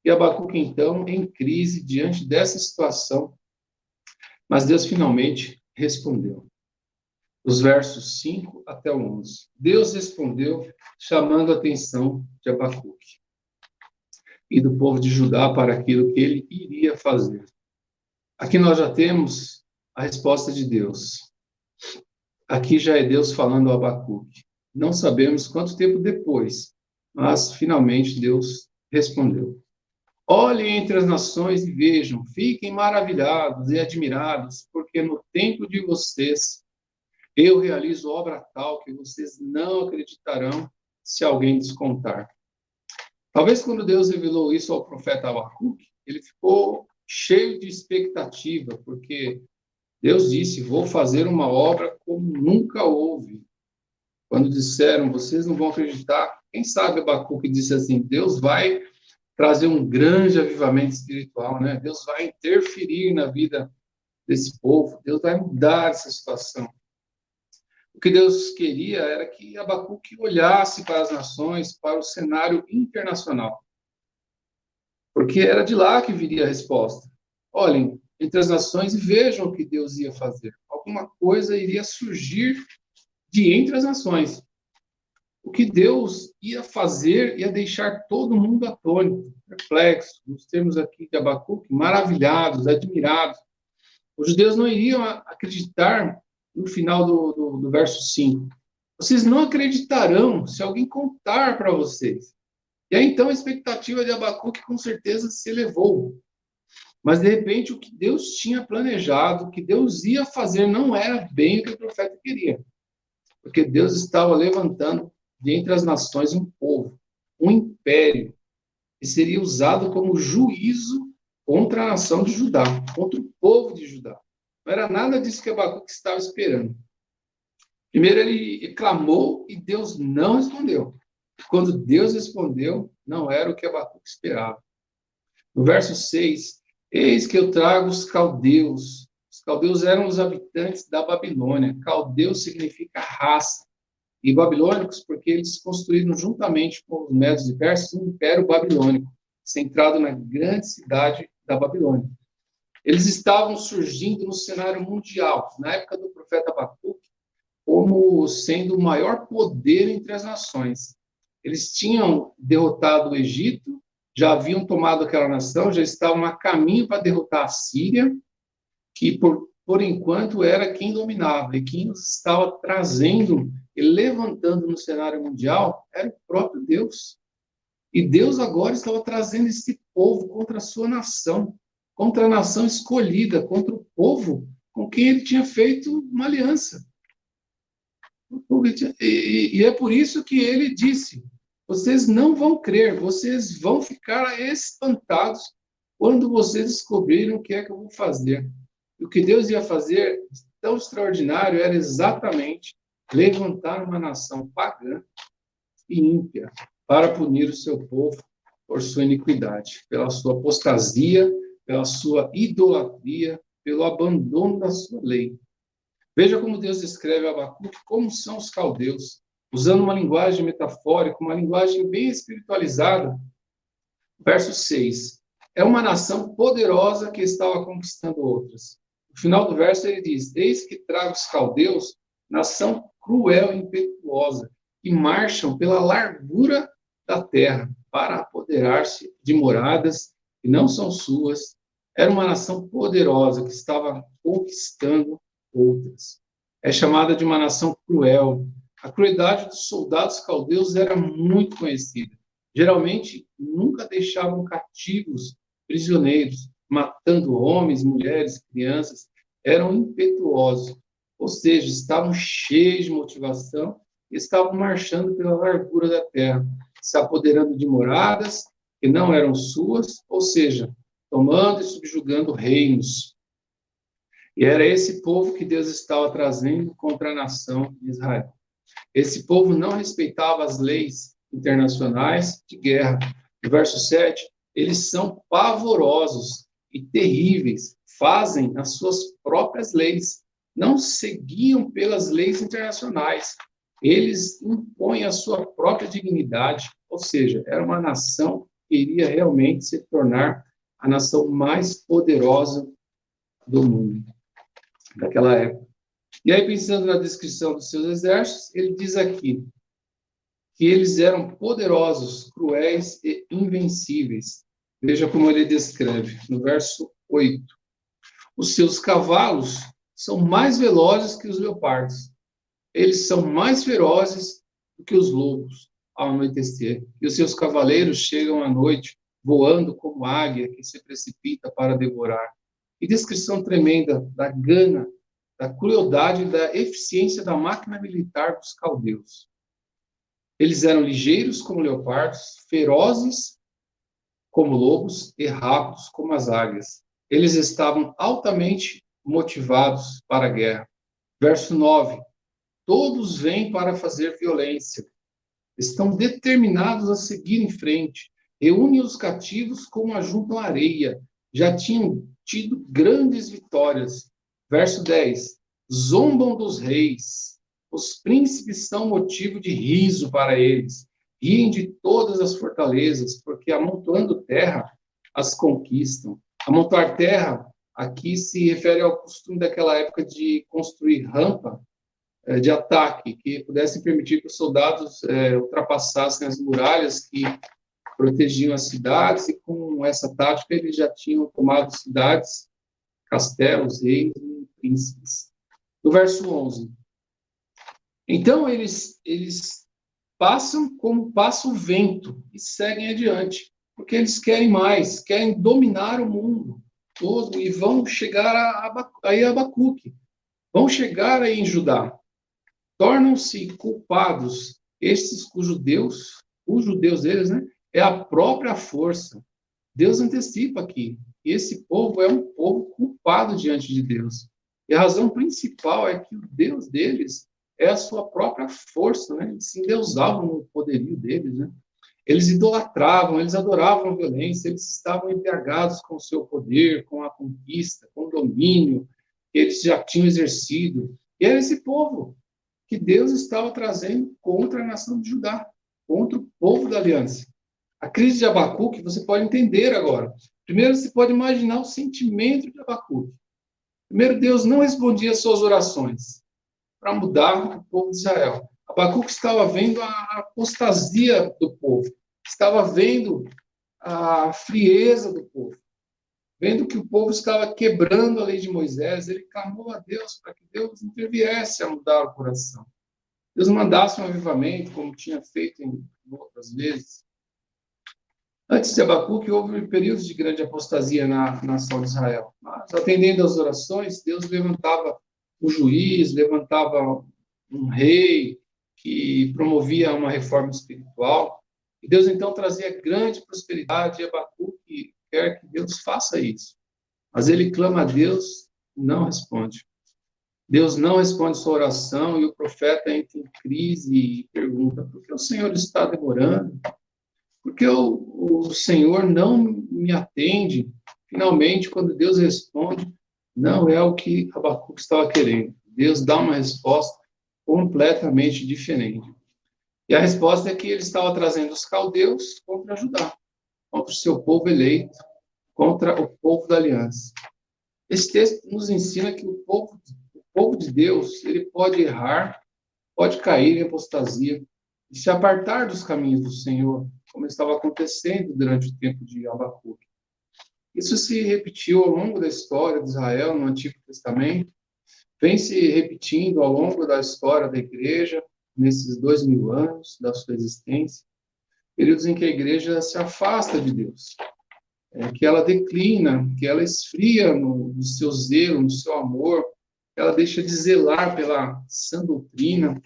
E Abacuque, então, em crise diante dessa situação, mas Deus finalmente respondeu. Os versos 5 até o 11. Deus respondeu, chamando a atenção de Abacuque e do povo de Judá para aquilo que ele iria fazer. Aqui nós já temos a resposta de Deus. Aqui já é Deus falando a Abacuque. Não sabemos quanto tempo depois, mas finalmente Deus respondeu. Olhem entre as nações e vejam, fiquem maravilhados e admirados, porque no tempo de vocês eu realizo obra tal que vocês não acreditarão se alguém descontar. Talvez quando Deus revelou isso ao profeta Abacuque, ele ficou cheio de expectativa, porque Deus disse, vou fazer uma obra como nunca houve. Quando disseram, vocês não vão acreditar, quem sabe Abacuque disse assim, Deus vai trazer um grande avivamento espiritual, né? Deus vai interferir na vida desse povo, Deus vai mudar essa situação. O que Deus queria era que Abacuque olhasse para as nações, para o cenário internacional. Porque era de lá que viria a resposta. Olhem entre as nações e vejam o que Deus ia fazer. Alguma coisa iria surgir de entre as nações. O que Deus ia fazer ia deixar todo mundo atônito, perplexo. Nos termos aqui de Abacuque, maravilhados, admirados. Os judeus não iriam acreditar no final do verso 5. Vocês não acreditarão se alguém contar para vocês. E aí, então, a expectativa de Abacuque com certeza se elevou. Mas, de repente, o que Deus tinha planejado, o que Deus ia fazer, não era bem o que o profeta queria. Porque Deus estava levantando de entre as nações um povo, um império, que seria usado como juízo contra a nação de Judá, contra o povo de Judá. Não era nada disso que Abacuque estava esperando. Primeiro ele clamou e Deus não respondeu. Quando Deus respondeu, não era o que Abacuque esperava. No verso 6, eis que eu trago os caldeus. Os caldeus eram os habitantes da Babilônia. Caldeus significa raça. E babilônicos, porque eles construíram juntamente com os medos e persas um império babilônico, centrado na grande cidade da Babilônia. Eles estavam surgindo no cenário mundial, na época do profeta Abacuque, como sendo o maior poder entre as nações. Eles tinham derrotado o Egito, já haviam tomado aquela nação, já estavam a caminho para derrotar a Síria, que por enquanto era quem dominava, e quem os estava trazendo e levantando no cenário mundial era o próprio Deus. E Deus agora estava trazendo esse povo contra a sua nação, contra a nação escolhida, contra o povo com quem ele tinha feito uma aliança. E é por isso que ele disse, vocês não vão crer, vocês vão ficar espantados quando vocês descobrirem o que é que eu vou fazer. E o que Deus ia fazer, tão extraordinário, era exatamente levantar uma nação pagã e ímpia para punir o seu povo por sua iniquidade, pela sua apostasia, pela sua idolatria, pelo abandono da sua lei. Veja como Deus descreve Abacuque, como são os caldeus, usando uma linguagem metafórica, uma linguagem bem espiritualizada. Verso 6. É uma nação poderosa que estava conquistando outras. No final do verso ele diz, eis que trago os caldeus, nação cruel e impetuosa, que marcham pela largura da terra para apoderar-se de moradas que não são suas. Era uma nação poderosa que estava conquistando outras. É chamada de uma nação cruel. A crueldade dos soldados caldeus era muito conhecida. Geralmente, nunca deixavam cativos, prisioneiros. matando homens, mulheres, crianças, eram impetuosos, ou seja, estavam cheios de motivação e estavam marchando pela largura da terra, se apoderando de moradas que não eram suas, ou seja, tomando e subjugando reinos. E era esse povo que Deus estava trazendo contra a nação de Israel. Esse povo não respeitava as leis internacionais de guerra. No verso 7, eles são pavorosos e terríveis, fazem as suas próprias leis, não seguiam pelas leis internacionais. Eles impõem a sua própria dignidade, ou seja, era uma nação que iria realmente se tornar a nação mais poderosa do mundo daquela época. E aí, pensando na descrição dos seus exércitos, ele diz aqui que eles eram poderosos, cruéis e invencíveis. Veja como ele descreve, no verso 8. Os seus cavalos são mais velozes que os leopardos. Eles são mais ferozes do que os lobos ao anoitecer. E os seus cavaleiros chegam à noite, voando como águia que se precipita para devorar. E descrição tremenda da gana, da crueldade e da eficiência da máquina militar dos caldeus. Eles eram ligeiros como leopardos, ferozes como lobos e rápidos como as águias. Eles estavam altamente motivados para a guerra. Verso 9. Todos vêm para fazer violência. Estão determinados a seguir em frente. Reúnem os cativos como ajuntam areia. Já tinham tido grandes vitórias. Verso 10. Zombam dos reis. Os príncipes são motivo de riso para eles. Riem de todas as fortalezas, porque amontoando terra, as conquistam. Amontoar terra, aqui se refere ao costume daquela época de construir rampa de ataque, que pudessem permitir que os soldados ultrapassassem as muralhas que protegiam as cidades, e com essa tática eles já tinham tomado cidades, castelos, reis e príncipes. No verso 11. Então, eles passam como passa o vento e seguem adiante, porque eles querem mais, querem dominar o mundo todo e vão chegar a Abacuque, vão chegar aí em Judá. Tornam-se culpados estes cujo Deus deles, né, é a própria força. Deus antecipa aqui. Esse povo é um povo culpado diante de Deus. E a razão principal é que o Deus deles é a sua própria força, né? Eles se endeusavam no poderio deles, né? Eles idolatravam, eles adoravam a violência, eles estavam embriagados com o seu poder, com a conquista, com o domínio que eles já tinham exercido. E era esse povo que Deus estava trazendo contra a nação de Judá, contra o povo da aliança. A crise de Abacuque você pode entender agora. Primeiro, você pode imaginar o sentimento de Abacuque. Primeiro, Deus não respondia às suas orações para mudar o povo de Israel. Abacuque estava vendo a apostasia do povo, estava vendo a frieza do povo, vendo que o povo estava quebrando a lei de Moisés. Ele clamou a Deus para que Deus interviesse a mudar o coração. Deus mandasse um avivamento, como tinha feito em outras vezes. Antes de Abacuque, houve períodos de grande apostasia na nação de Israel. Mas, atendendo às orações, Deus levantava um juiz, levantava um rei que promovia uma reforma espiritual. E Deus, então, trazia grande prosperidade. E Abacuque quer que Deus faça isso. Mas ele clama a Deus e não responde. Deus não responde sua oração e o profeta entra em crise e pergunta: por que o Senhor está demorando? Por que o Senhor não me atende? Finalmente, quando Deus responde, não é o que Abacuque estava querendo. Deus dá uma resposta completamente diferente. E a resposta é que ele estava trazendo os caldeus contra Judá, contra o seu povo eleito, contra o povo da aliança. Esse texto nos ensina que o povo de Deus, ele pode errar, pode cair em apostasia e se apartar dos caminhos do Senhor, como estava acontecendo durante o tempo de Abacuque. Isso se repetiu ao longo da história de Israel no Antigo Testamento, vem se repetindo ao longo da história da igreja, nesses 2000 anos da sua existência, períodos em que a igreja se afasta de Deus. que ela declina, que ela esfria no seu zelo, no seu amor, ela deixa de zelar pela sã doutrina,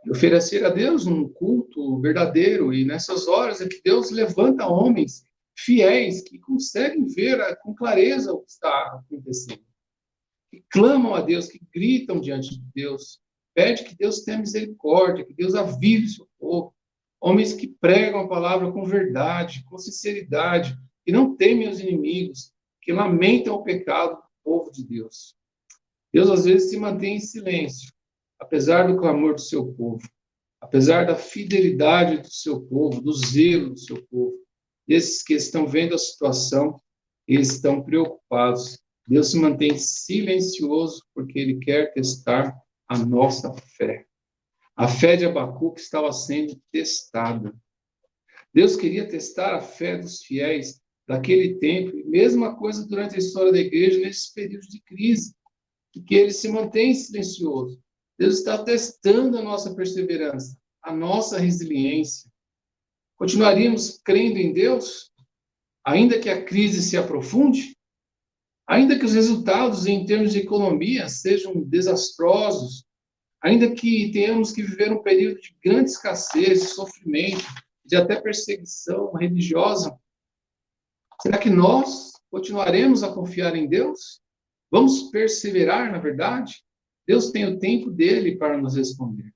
e oferecer a Deus um culto verdadeiro. E nessas horas é que Deus levanta homens fiéis que conseguem ver com clareza o que está acontecendo, que clamam a Deus, que gritam diante de Deus, pede que Deus tenha misericórdia, que Deus avive o seu povo. Homens que pregam a palavra com verdade, com sinceridade, que não temem os inimigos, que lamentam o pecado do povo de Deus. Deus às vezes se mantém em silêncio, apesar do clamor do seu povo, apesar da fidelidade do seu povo, do zelo do seu povo. Esses que estão vendo a situação, eles estão preocupados. Deus se mantém silencioso porque Ele quer testar a nossa fé. A fé de Abacuque estava sendo testada. Deus queria testar a fé dos fiéis daquele tempo, e mesma coisa durante a história da igreja, nesses períodos de crise, que ele se mantém silencioso. Deus está testando a nossa perseverança, a nossa resiliência. Continuaríamos crendo em Deus, ainda que a crise se aprofunde? Ainda que os resultados em termos de economia sejam desastrosos, ainda que tenhamos que viver um período de grande escassez, de sofrimento, de até perseguição religiosa, será que nós continuaremos a confiar em Deus? Vamos perseverar, na verdade? Deus tem o tempo dele para nos responder.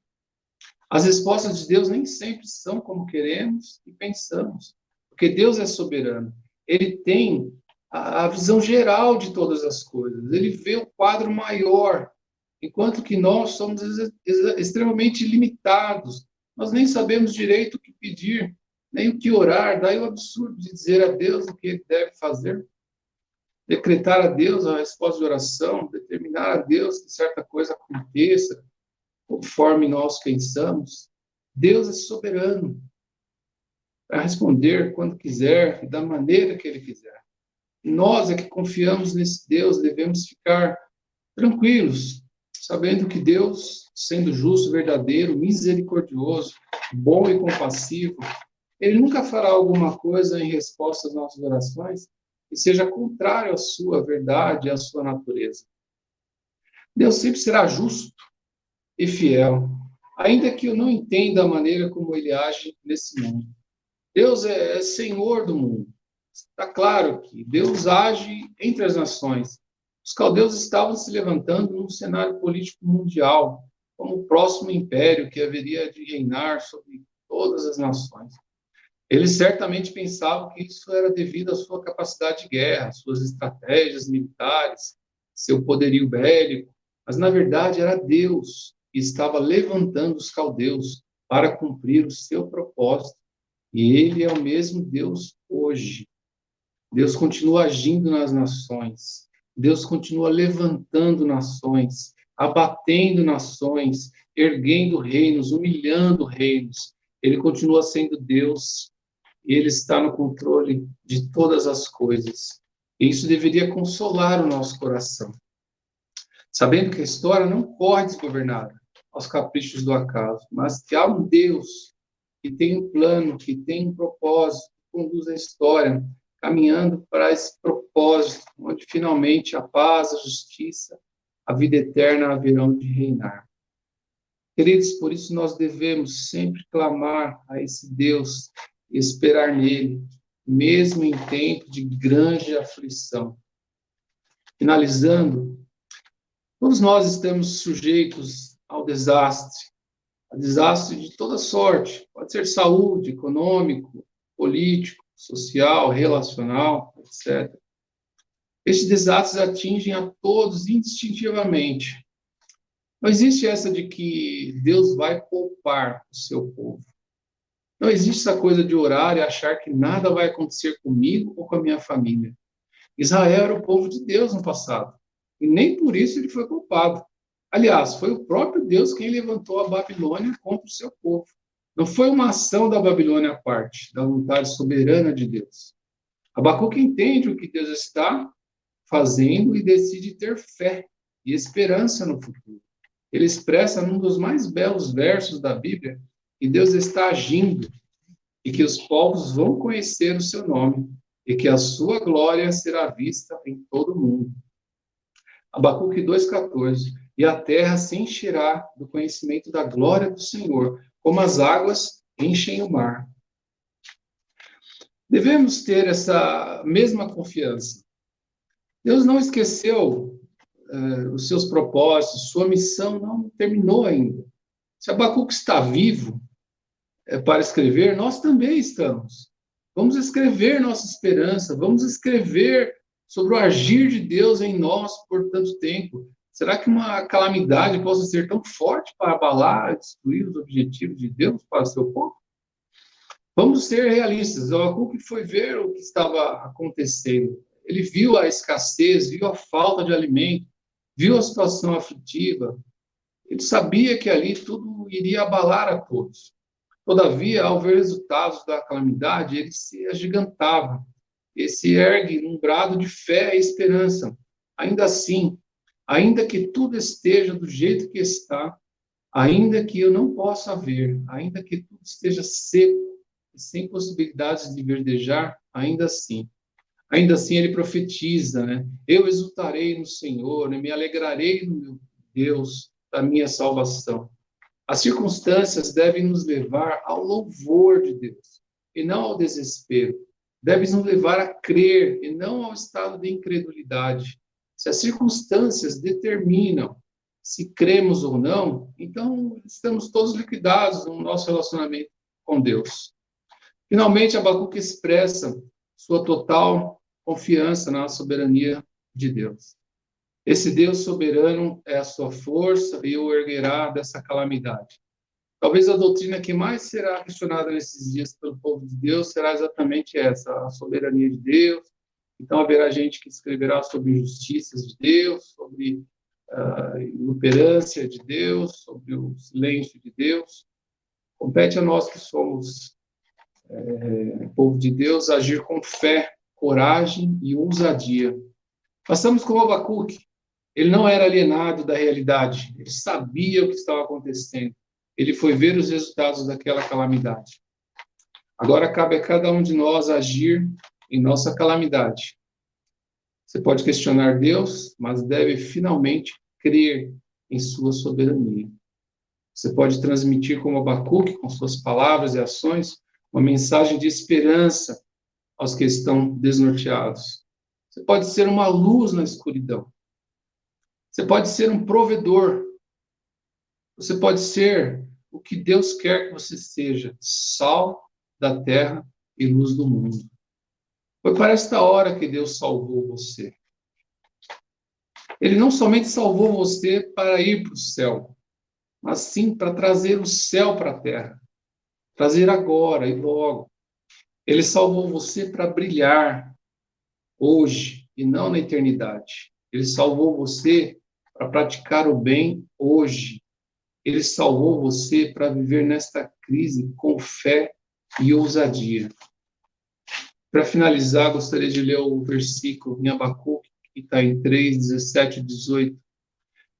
As respostas de Deus nem sempre são como queremos e pensamos, porque Deus é soberano. Ele tem a visão geral de todas as coisas. Ele vê o quadro maior, enquanto que nós somos extremamente limitados. Nós nem sabemos direito o que pedir, nem o que orar. Daí o absurdo de dizer a Deus o que ele deve fazer. Decretar a Deus a resposta de oração, determinar a Deus que certa coisa aconteça, conforme nós pensamos. Deus é soberano para responder quando quiser e da maneira que Ele quiser. E nós é que confiamos nesse Deus, devemos ficar tranquilos, sabendo que Deus, sendo justo, verdadeiro, misericordioso, bom e compassivo, Ele nunca fará alguma coisa em resposta às nossas orações que seja contrário à sua verdade, à sua natureza. Deus sempre será justo e fiel, ainda que eu não entenda a maneira como Ele age nesse mundo. Deus é Senhor do mundo. Está claro que Deus age entre as nações. Os caldeus estavam se levantando num cenário político mundial, como o próximo império que haveria de reinar sobre todas as nações. Eles certamente pensavam que isso era devido à sua capacidade de guerra, suas estratégias militares, seu poderio bélico, mas na verdade era Deus que estava levantando os caldeus para cumprir o seu propósito. E Ele é o mesmo Deus hoje. Deus continua agindo nas nações. Deus continua levantando nações, abatendo nações, erguendo reinos, humilhando reinos. Ele continua sendo Deus. E Ele está no controle de todas as coisas. E isso deveria consolar o nosso coração. Sabendo que a história não pode ser governada aos caprichos do acaso, mas que há um Deus que tem um plano, que tem um propósito, que conduz a história, caminhando para esse propósito, onde finalmente a paz, a justiça, a vida eterna haverão de reinar. Queridos, por isso nós devemos sempre clamar a esse Deus e esperar nele, mesmo em tempo de grande aflição. Finalizando, todos nós estamos sujeitos ao desastre de toda sorte, pode ser saúde, econômico, político, social, relacional, etc. Estes desastres atingem a todos indistintivamente. Não existe essa de que Deus vai poupar o seu povo. Não existe essa coisa de orar e achar que nada vai acontecer comigo ou com a minha família. Israel era o povo de Deus no passado, e nem por isso ele foi poupado. Aliás, foi o próprio Deus quem levantou a Babilônia contra o seu povo. Não foi uma ação da Babilônia à parte, da vontade soberana de Deus. Abacuque entende o que Deus está fazendo e decide ter fé e esperança no futuro. Ele expressa num dos mais belos versos da Bíblia que Deus está agindo e que os povos vão conhecer o seu nome e que a sua glória será vista em todo o mundo. Abacuque 2,14. E a terra se encherá do conhecimento da glória do Senhor, como as águas enchem o mar. Devemos ter essa mesma confiança. Deus não esqueceu os seus propósitos, sua missão não terminou ainda. Se Abacuque está vivo para escrever, nós também estamos. Vamos escrever nossa esperança, vamos escrever sobre o agir de Deus em nós por tanto tempo. Será que uma calamidade possa ser tão forte para abalar, destruir os objetivos de Deus para o seu povo? Vamos ser realistas. Abacuque foi ver o que estava acontecendo. Ele viu a escassez, viu a falta de alimento, viu a situação aflitiva. Ele sabia que ali tudo iria abalar a todos. Todavia, ao ver resultados da calamidade, ele se agigantava. Ele se ergue num brado de fé e esperança. Ainda assim, ainda que tudo esteja do jeito que está, ainda que eu não possa ver, ainda que tudo esteja seco e sem possibilidades de verdejar, ainda assim ele profetiza, né? Eu exultarei no Senhor, né? Me alegrarei no meu Deus, da minha salvação. As circunstâncias devem nos levar ao louvor de Deus, e não ao desespero. Devem nos levar a crer, e não ao estado de incredulidade. Se as circunstâncias determinam se cremos ou não, então estamos todos liquidados no nosso relacionamento com Deus. Finalmente, Abacuque expressa sua total confiança na soberania de Deus. Esse Deus soberano é a sua força e o erguerá dessa calamidade. Talvez a doutrina que mais será questionada nesses dias pelo povo de Deus será exatamente essa, a soberania de Deus. Então, haverá gente que escreverá sobre injustiças de Deus, sobre a inoperância de Deus, sobre o silêncio de Deus. Compete a nós que somos povo de Deus agir com fé, coragem e ousadia. Passamos como Abacuque. Ele não era alienado da realidade. Ele sabia o que estava acontecendo. Ele foi ver os resultados daquela calamidade. Agora cabe a cada um de nós agir em nossa calamidade. Você pode questionar Deus, mas deve finalmente crer em sua soberania. Você pode transmitir como Abacuque, com suas palavras e ações, uma mensagem de esperança aos que estão desnorteados. Você pode ser uma luz na escuridão. Você pode ser um provedor. Você pode ser o que Deus quer que você seja, sal da terra e luz do mundo. Foi para esta hora que Deus salvou você. Ele não somente salvou você para ir para o céu, mas sim para trazer o céu para a terra. Trazer agora e logo. Ele salvou você para brilhar hoje e não na eternidade. Ele salvou você para praticar o bem hoje. Ele salvou você para viver nesta crise com fé e ousadia. Para finalizar, gostaria de ler o versículo em Abacuque, que está em 3, 17 e 18.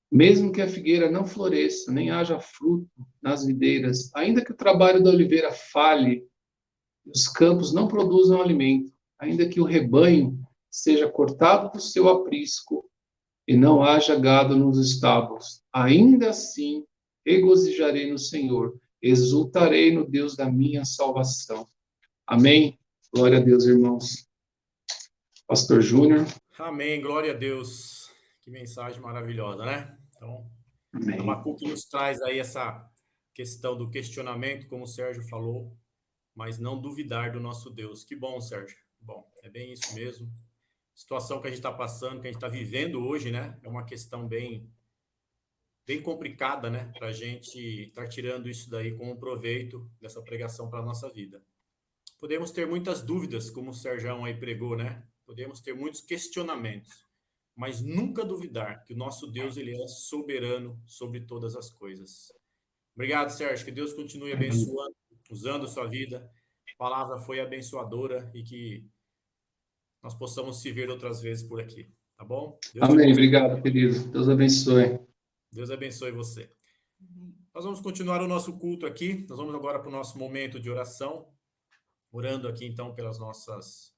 Mesmo que a figueira não floresça, nem haja fruto nas videiras, ainda que o trabalho da oliveira falhe, os campos não produzam alimento, ainda que o rebanho seja cortado do seu aprisco e não haja gado nos estábulos, ainda assim regozijarei no Senhor, exultarei no Deus da minha salvação. Amém? Glória a Deus, irmãos. Pastor Júnior. Amém, glória a Deus. Que mensagem maravilhosa, né? Então, Abacuque nos traz aí essa questão do questionamento, como o Sérgio falou, mas não duvidar do nosso Deus. Que bom, Sérgio. Bom, é bem isso mesmo. Situação que a gente está passando, que a gente está vivendo hoje, né? É uma questão bem complicada, né? Para a gente estar tirando isso daí como um proveito dessa pregação para a nossa vida. Podemos ter muitas dúvidas, como o Sérgio aí pregou, né? Podemos ter muitos questionamentos, mas nunca duvidar que o nosso Deus, ele é soberano sobre todas as coisas. Obrigado, Sérgio. Que Deus continue abençoando, usando a sua vida. A palavra foi abençoadora e que nós possamos se ver outras vezes por aqui, tá bom? Amém. Obrigado, querido. Deus abençoe. Deus abençoe você. Nós vamos continuar o nosso culto aqui. Nós vamos agora para o nosso momento de oração, orando aqui então pelas nossas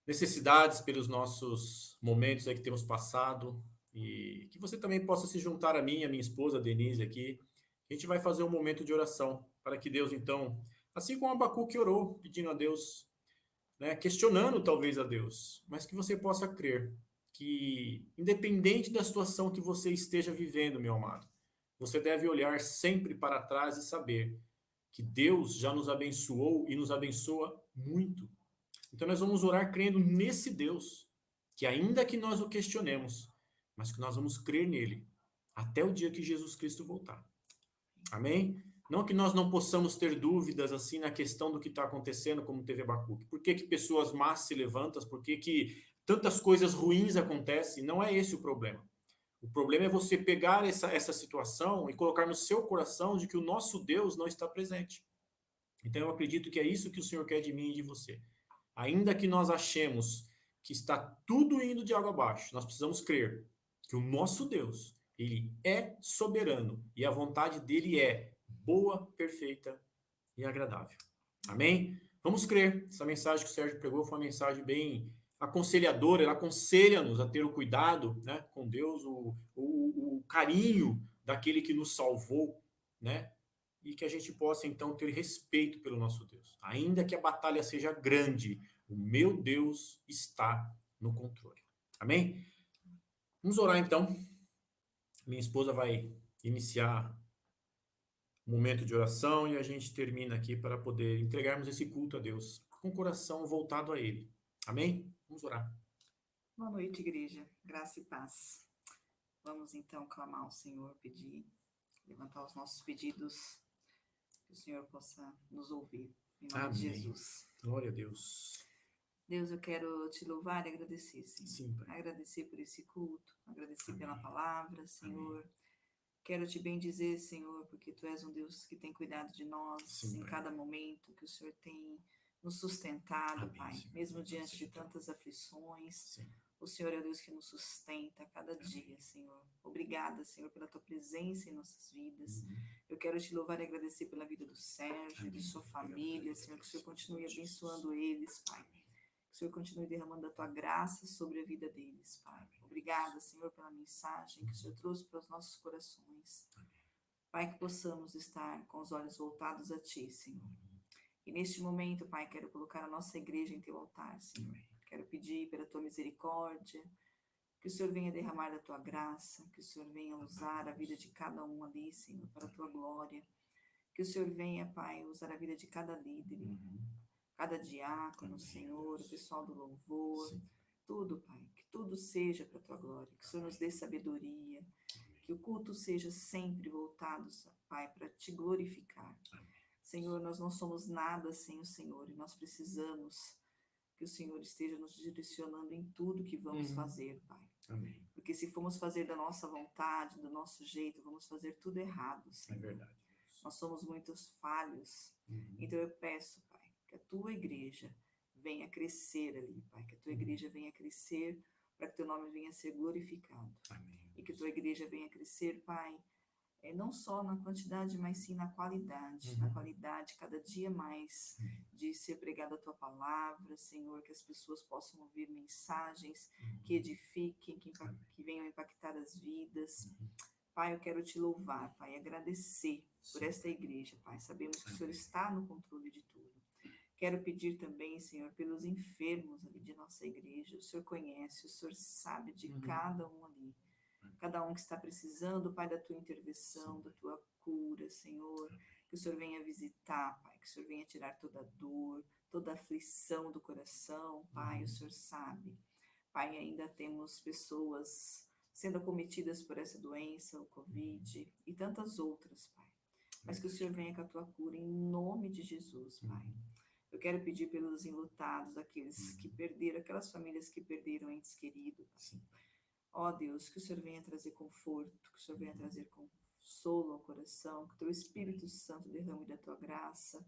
necessidades, pelos nossos momentos aí que temos passado, e que você também possa se juntar a mim, a minha esposa, Denise, aqui. A gente vai fazer um momento de oração, para que Deus, então, assim como Abacuque orou, pedindo a Deus, né, questionando talvez a Deus, mas que você possa crer que, independente da situação que você esteja vivendo, meu amado, você deve olhar sempre para trás e saber que Deus já nos abençoou e nos abençoa muito. Então nós vamos orar crendo nesse Deus, que ainda que nós o questionemos, mas que nós vamos crer nele até o dia que Jesus Cristo voltar. Amém? Não que nós não possamos ter dúvidas assim na questão do que está acontecendo, como teve Abacuque. Por que que pessoas más se levantam? Por que que tantas coisas ruins acontecem? Não é esse o problema. O problema é você pegar essa situação e colocar no seu coração de que o nosso Deus não está presente. Então eu acredito que é isso que o Senhor quer de mim e de você. Ainda que nós achemos que está tudo indo de água abaixo, nós precisamos crer que o nosso Deus, ele é soberano e a vontade dele é boa, perfeita e agradável. Amém? Vamos crer. Essa mensagem que o Sérgio pregou foi uma mensagem bem aconselhadora. Ela aconselha-nos a ter o cuidado, né, com Deus, o carinho daquele que nos salvou, né? E que a gente possa, então, ter respeito pelo nosso Deus. Ainda que a batalha seja grande, o meu Deus está no controle. Amém? Vamos orar, então. Minha esposa vai iniciar um momento de oração e a gente termina aqui para poder entregarmos esse culto a Deus, com o coração voltado a Ele. Amém? Vamos orar. Boa noite, igreja. Graça e paz. Vamos, então, clamar ao Senhor, pedir, levantar os nossos pedidos, que o Senhor possa nos ouvir. Em nome de Amém. Jesus. Glória a Deus. Deus, eu quero te louvar e agradecer, Senhor. Sim, Pai. Agradecer por esse culto, agradecer Amém. pela palavra, Senhor. Amém. Quero te bendizer, Senhor, porque Tu és um Deus que tem cuidado de nós Sim, em Pai. cada momento, que o Senhor tem nos sustentado, Amém, Pai, Senhor. mesmo Louvado diante de seja teu tantas aflições. Sim. O Senhor é o Deus que nos sustenta a cada Amém. dia, Senhor. Obrigada, Senhor, pela Tua presença em nossas vidas. Uhum. Eu quero te louvar e agradecer pela vida do Sérgio, Amém. de sua Obrigado, família, Pai, Senhor, que o Deus, Senhor em nome continue de Jesus. abençoando eles, Pai. Amém. Que o Senhor continue derramando a Tua graça sobre a vida deles, Pai. Obrigada, Senhor, pela mensagem que o Senhor trouxe para os nossos corações. Pai, que possamos estar com os olhos voltados a Ti, Senhor. E neste momento, Pai, quero colocar a nossa igreja em Teu altar, Senhor. Quero pedir pela Tua misericórdia, que o Senhor venha derramar da Tua graça, que o Senhor venha usar a vida de cada um ali, Senhor, para a Tua glória. Que o Senhor venha, Pai, usar a vida de cada líder, cada diácono, Amém, Senhor, Deus. o pessoal do louvor, Sim. tudo, Pai, que tudo seja para a Tua glória, que o Senhor nos dê sabedoria, que o culto seja sempre voltado, Pai, para Te glorificar. Senhor, nós não somos nada sem o Senhor e nós precisamos que o Senhor esteja nos direcionando em tudo que vamos fazer, Pai. Amém. Porque se formos fazer da nossa vontade, do nosso jeito, vamos fazer tudo errado, É Senhor. verdade, Deus. Nós somos muitos falhos. Uhum. Então eu peço, Pai, que a Tua igreja venha crescer ali, Pai. Que a Tua igreja venha crescer para que Teu nome venha a ser glorificado. Amém. E que a Tua igreja venha crescer, Pai, não só na quantidade, mas sim na qualidade. Na qualidade, cada dia mais, de ser pregada a Tua palavra, Senhor, que as pessoas possam ouvir mensagens que edifiquem, que venham impactar as vidas. Pai, eu quero Te louvar, Pai, agradecer por esta igreja, Pai. Sabemos que o Senhor está no controle de tudo. Quero pedir também, Senhor, pelos enfermos ali de nossa igreja. O Senhor conhece, o Senhor sabe de cada um ali. Cada um que está precisando, Pai, da Tua intervenção, da Tua cura, Senhor. Que o Senhor venha visitar, Pai. Que o Senhor venha tirar toda dor, toda aflição do coração, Pai. O Senhor sabe. Pai, ainda temos pessoas sendo acometidas por essa doença, o Covid, e tantas outras, Pai. Mas que o Senhor venha com a Tua cura, em nome de Jesus, Pai. Eu quero pedir pelos enlutados, aqueles que perderam, aquelas famílias que perderam entes queridos, Pai. Ó Deus, que o Senhor venha trazer conforto, que o Senhor venha trazer consolo ao coração, que o Teu Espírito Santo derrame da Tua graça,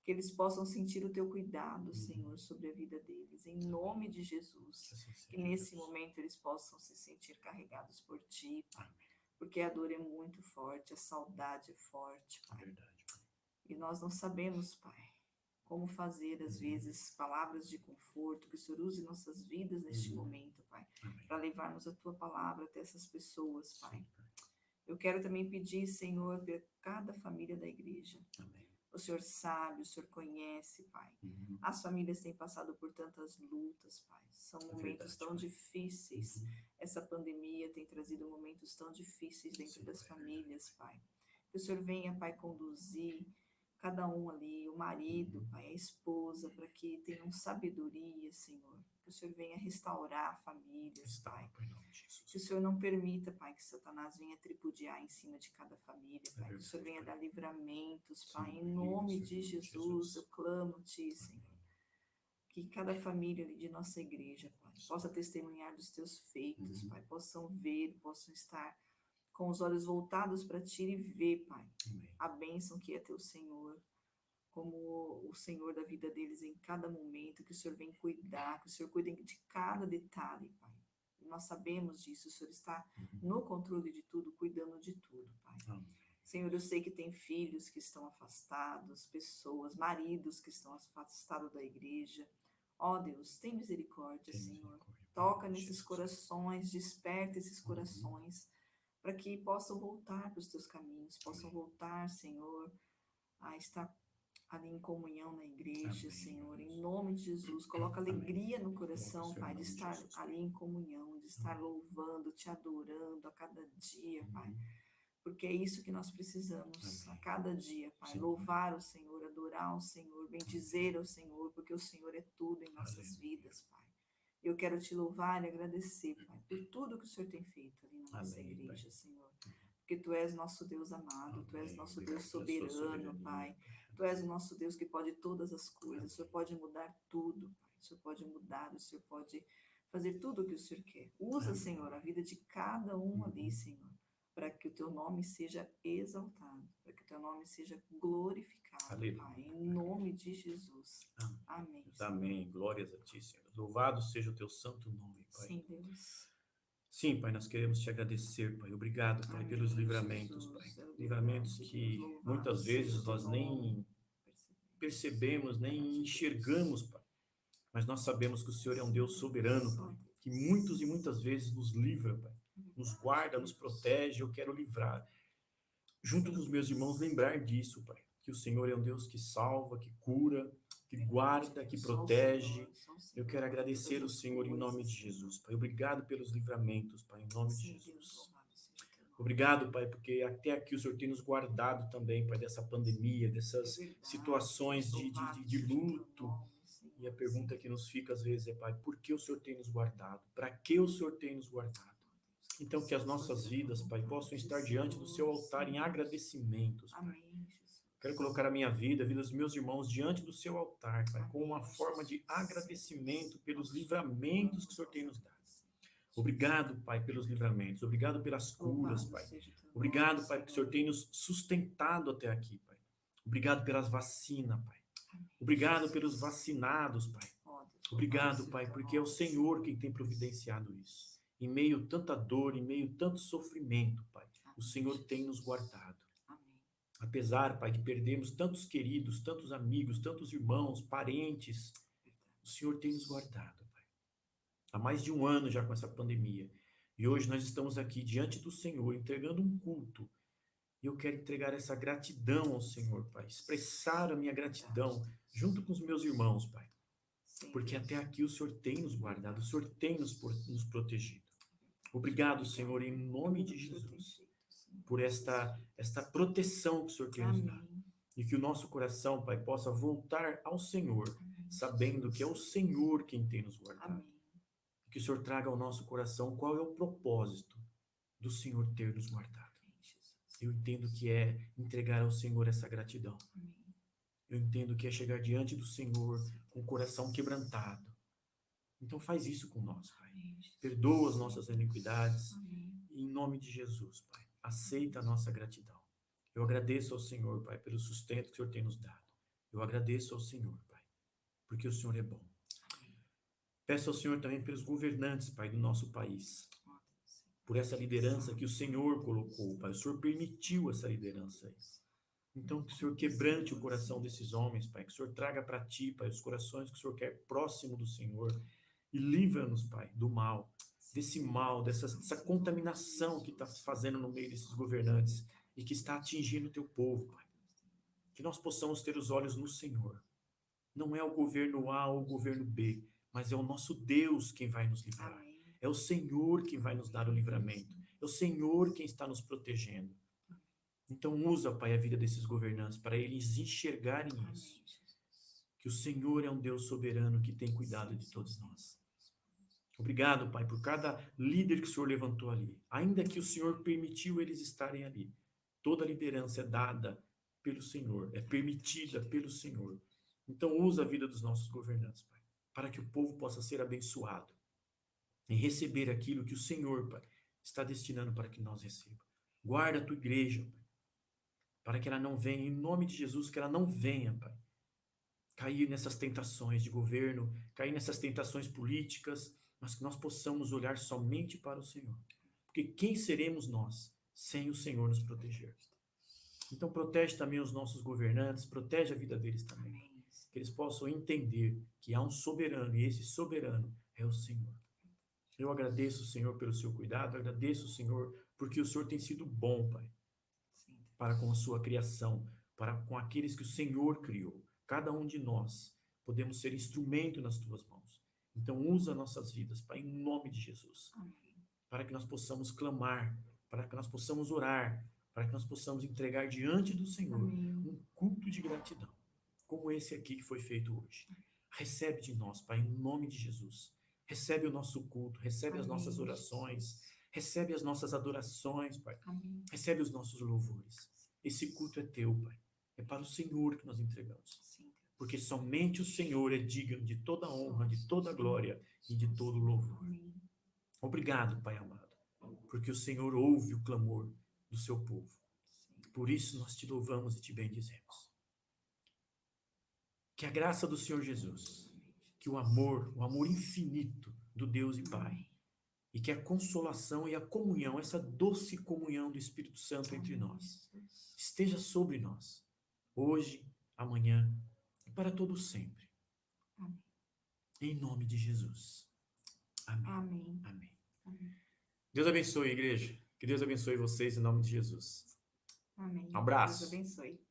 que eles possam sentir o Teu cuidado, Senhor, sobre a vida deles, em nome de Jesus. Que nesse momento eles possam se sentir carregados por Ti, Pai, porque a dor é muito forte, a saudade é forte, Pai. E nós não sabemos, Pai, como fazer, às vezes, palavras de conforto, que o Senhor use nossas vidas neste momento, Pai, para levarmos a Tua palavra até essas pessoas, Pai. Eu quero também pedir, Senhor, por cada família da igreja. O Senhor sabe, o Senhor conhece, Pai. As famílias têm passado por tantas lutas, Pai. São momentos tão difíceis. Essa pandemia tem trazido momentos tão difíceis dentro das famílias, Pai. Que o Senhor venha, Pai, conduzir cada um ali, o marido, Pai, a esposa, para que tenham sabedoria, Senhor. Que o Senhor venha restaurar famílias, Pai. Que o Senhor não permita, Pai, que Satanás venha tripudiar em cima de cada família, Pai. Que o Senhor venha dar livramentos, Pai. Em nome de Jesus, eu clamo a Ti, Senhor. Que cada família ali de nossa igreja, Pai, possa testemunhar dos Teus feitos, Pai. Possam ver, possam estar com os olhos voltados para Ti e ver, Pai, a bênção que é Teu Senhor, como o Senhor da vida deles em cada momento, que o Senhor vem cuidar, que o Senhor cuide de cada detalhe, Pai. Nós sabemos disso, o Senhor está no controle de tudo, cuidando de tudo, Pai. Senhor, eu sei que tem filhos que estão afastados, pessoas, maridos que estão afastados da igreja. Ó Deus, tem misericórdia, Senhor. Toca nesses corações, desperta esses corações, para que possam voltar para os Teus caminhos, possam voltar, Senhor, a estar ali em comunhão na igreja, Senhor, em nome de Jesus. Coloca alegria no coração, Pai, de estar ali em comunhão, de estar louvando, Te adorando a cada dia, Pai, porque é isso que nós precisamos a cada dia, Pai, louvar o Senhor, adorar o Senhor, bendizer o Senhor, porque o Senhor é tudo em nossas vidas, Pai. Eu quero Te louvar e agradecer, Pai, por tudo que o Senhor tem feito ali na nossa igreja, Senhor. Porque Tu és nosso Deus amado, Tu és nosso Deus soberano, Pai. Tu és o nosso Deus que pode todas as coisas. O Senhor pode mudar tudo, Pai. O Senhor pode mudar, o Senhor pode fazer tudo o que o Senhor quer. Usa, Senhor, a vida de cada um ali, Senhor, para que o Teu nome seja exaltado, para que o Teu nome seja glorificado, Pai, em nome de Jesus. Amém. Amém. Glórias a Ti, Senhor. Louvado seja o Teu santo nome, Pai. Sim, Deus. Sim, Pai, nós queremos Te agradecer, Pai. Obrigado, Pai, pelos livramentos, Pai. Livramentos que muitas vezes nós nem percebemos, nem enxergamos, Pai. Mas nós sabemos que o Senhor é um Deus soberano, Pai, que muitas e muitas vezes nos livra, Pai. Nos guarda, nos protege. Eu quero livrar, junto com os meus irmãos, lembrar disso, Pai. Que o Senhor é um Deus que salva, que cura, que guarda, que protege. Eu quero agradecer o Senhor em nome de Jesus, Pai. Obrigado pelos livramentos, Pai, em nome de Jesus. Obrigado, Pai, porque até aqui o Senhor tem nos guardado também, Pai, dessa pandemia, dessas situações de luto. E a pergunta que nos fica às vezes é, Pai, por que o Senhor tem nos guardado? Para que o Senhor tem nos guardado? Então, que as nossas vidas, Pai, possam estar diante do Seu altar em agradecimentos, Pai. Quero colocar a minha vida, a vida dos meus irmãos, diante do Seu altar, Pai, como uma forma de agradecimento pelos livramentos que o Senhor tem nos dado. Obrigado, Pai, pelos livramentos. Obrigado pelas curas, Pai. Obrigado, Pai, porque o Senhor tem nos sustentado até aqui, Pai. Obrigado pelas vacinas, Pai. Obrigado pelos vacinados, Pai. Obrigado, Pai, porque é o Senhor quem tem providenciado isso. Em meio a tanta dor, em meio a tanto sofrimento, Pai, o Senhor tem nos guardado. Apesar, Pai, de perdermos tantos queridos, tantos amigos, tantos irmãos, parentes, o Senhor tem nos guardado, Pai. Há mais de um ano já com essa pandemia. E hoje nós estamos aqui diante do Senhor, entregando um culto. E eu quero entregar essa gratidão ao Senhor, Pai. Expressar a minha gratidão junto com os meus irmãos, Pai. Porque até aqui o Senhor tem nos guardado, o Senhor tem nos protegido. Obrigado, Senhor, em nome de Jesus, por esta proteção que o Senhor tem nos dado. E que o nosso coração, Pai, possa voltar ao Senhor, sabendo que é o Senhor quem tem nos guardado. E que o Senhor traga ao nosso coração qual é o propósito do Senhor ter nos guardado. Eu entendo que é entregar ao Senhor essa gratidão. Eu entendo que é chegar diante do Senhor com o coração quebrantado. Então faz isso com nós, Pai. Perdoa as nossas iniquidades. E em nome de Jesus, Pai, aceita a nossa gratidão. Eu agradeço ao Senhor, Pai, pelo sustento que o Senhor tem nos dado. Eu agradeço ao Senhor, Pai, porque o Senhor é bom. Peço ao Senhor também pelos governantes, Pai, do nosso país. Por essa liderança que o Senhor colocou, Pai. O Senhor permitiu essa liderança aí. Então, que o Senhor quebrante o coração desses homens, Pai. Que o Senhor traga para Ti, Pai, os corações que o Senhor quer próximo do Senhor. E livra-nos, Pai, do mal. Desse mal, dessa contaminação que está se fazendo no meio desses governantes e que está atingindo o Teu povo, Pai. Que nós possamos ter os olhos no Senhor. Não é o governo A ou o governo B, mas é o nosso Deus quem vai nos livrar. Amém. É o Senhor quem vai nos dar o livramento. É o Senhor quem está nos protegendo. Então usa, Pai, a vida desses governantes para eles enxergarem isso. Amém, Jesus. Que o Senhor é um Deus soberano que tem cuidado de todos nós. Obrigado, Pai, por cada líder que o Senhor levantou ali. Ainda que o Senhor permitiu eles estarem ali. Toda liderança é dada pelo Senhor, é permitida pelo Senhor. Então usa a vida dos nossos governantes, Pai, para que o povo possa ser abençoado e receber aquilo que o Senhor, Pai, está destinando para que nós recebamos. Guarda a tua igreja, Pai, para que ela não venha, em nome de Jesus, que ela não venha, Pai, cair nessas tentações de governo, cair nessas tentações políticas, mas que nós possamos olhar somente para o Senhor. Porque quem seremos nós sem o Senhor nos proteger? Então protege também os nossos governantes, protege a vida deles também. Amém. Que eles possam entender que há um soberano e esse soberano é o Senhor. Eu agradeço, Senhor, pelo seu cuidado, agradeço, Senhor, porque o Senhor tem sido bom, Pai, Sim. para com a sua criação, para com aqueles que o Senhor criou. Cada um de nós podemos ser instrumento nas tuas mãos. Então usa nossas vidas, Pai, em nome de Jesus, Amém. para que nós possamos clamar, para que nós possamos orar, para que nós possamos entregar diante do Senhor Amém. um culto de gratidão, como esse aqui que foi feito hoje. Recebe de nós, Pai, em nome de Jesus. Recebe o nosso culto, recebe as Amém. nossas orações, recebe as nossas adorações, Pai. Amém. Recebe os nossos louvores. Esse culto é teu, Pai. É para o Senhor que nós entregamos. Sim, Deus. Porque somente o Senhor é digno de toda honra, de toda glória e de todo louvor. Amém. Obrigado, Pai amado, porque o Senhor ouve o clamor do seu povo. Sim. Por isso nós te louvamos e te bendizemos. Que a graça do Senhor Jesus, que o amor infinito do Deus e Pai, e que a consolação e a comunhão, essa doce comunhão do Espírito Santo entre nós, esteja sobre nós, hoje, amanhã e para todo sempre. Amém. Em nome de Jesus. Amém. Amém. Amém. Amém. Deus abençoe, igreja. Que Deus abençoe vocês em nome de Jesus. Amém. Um abraço. Deus abençoe.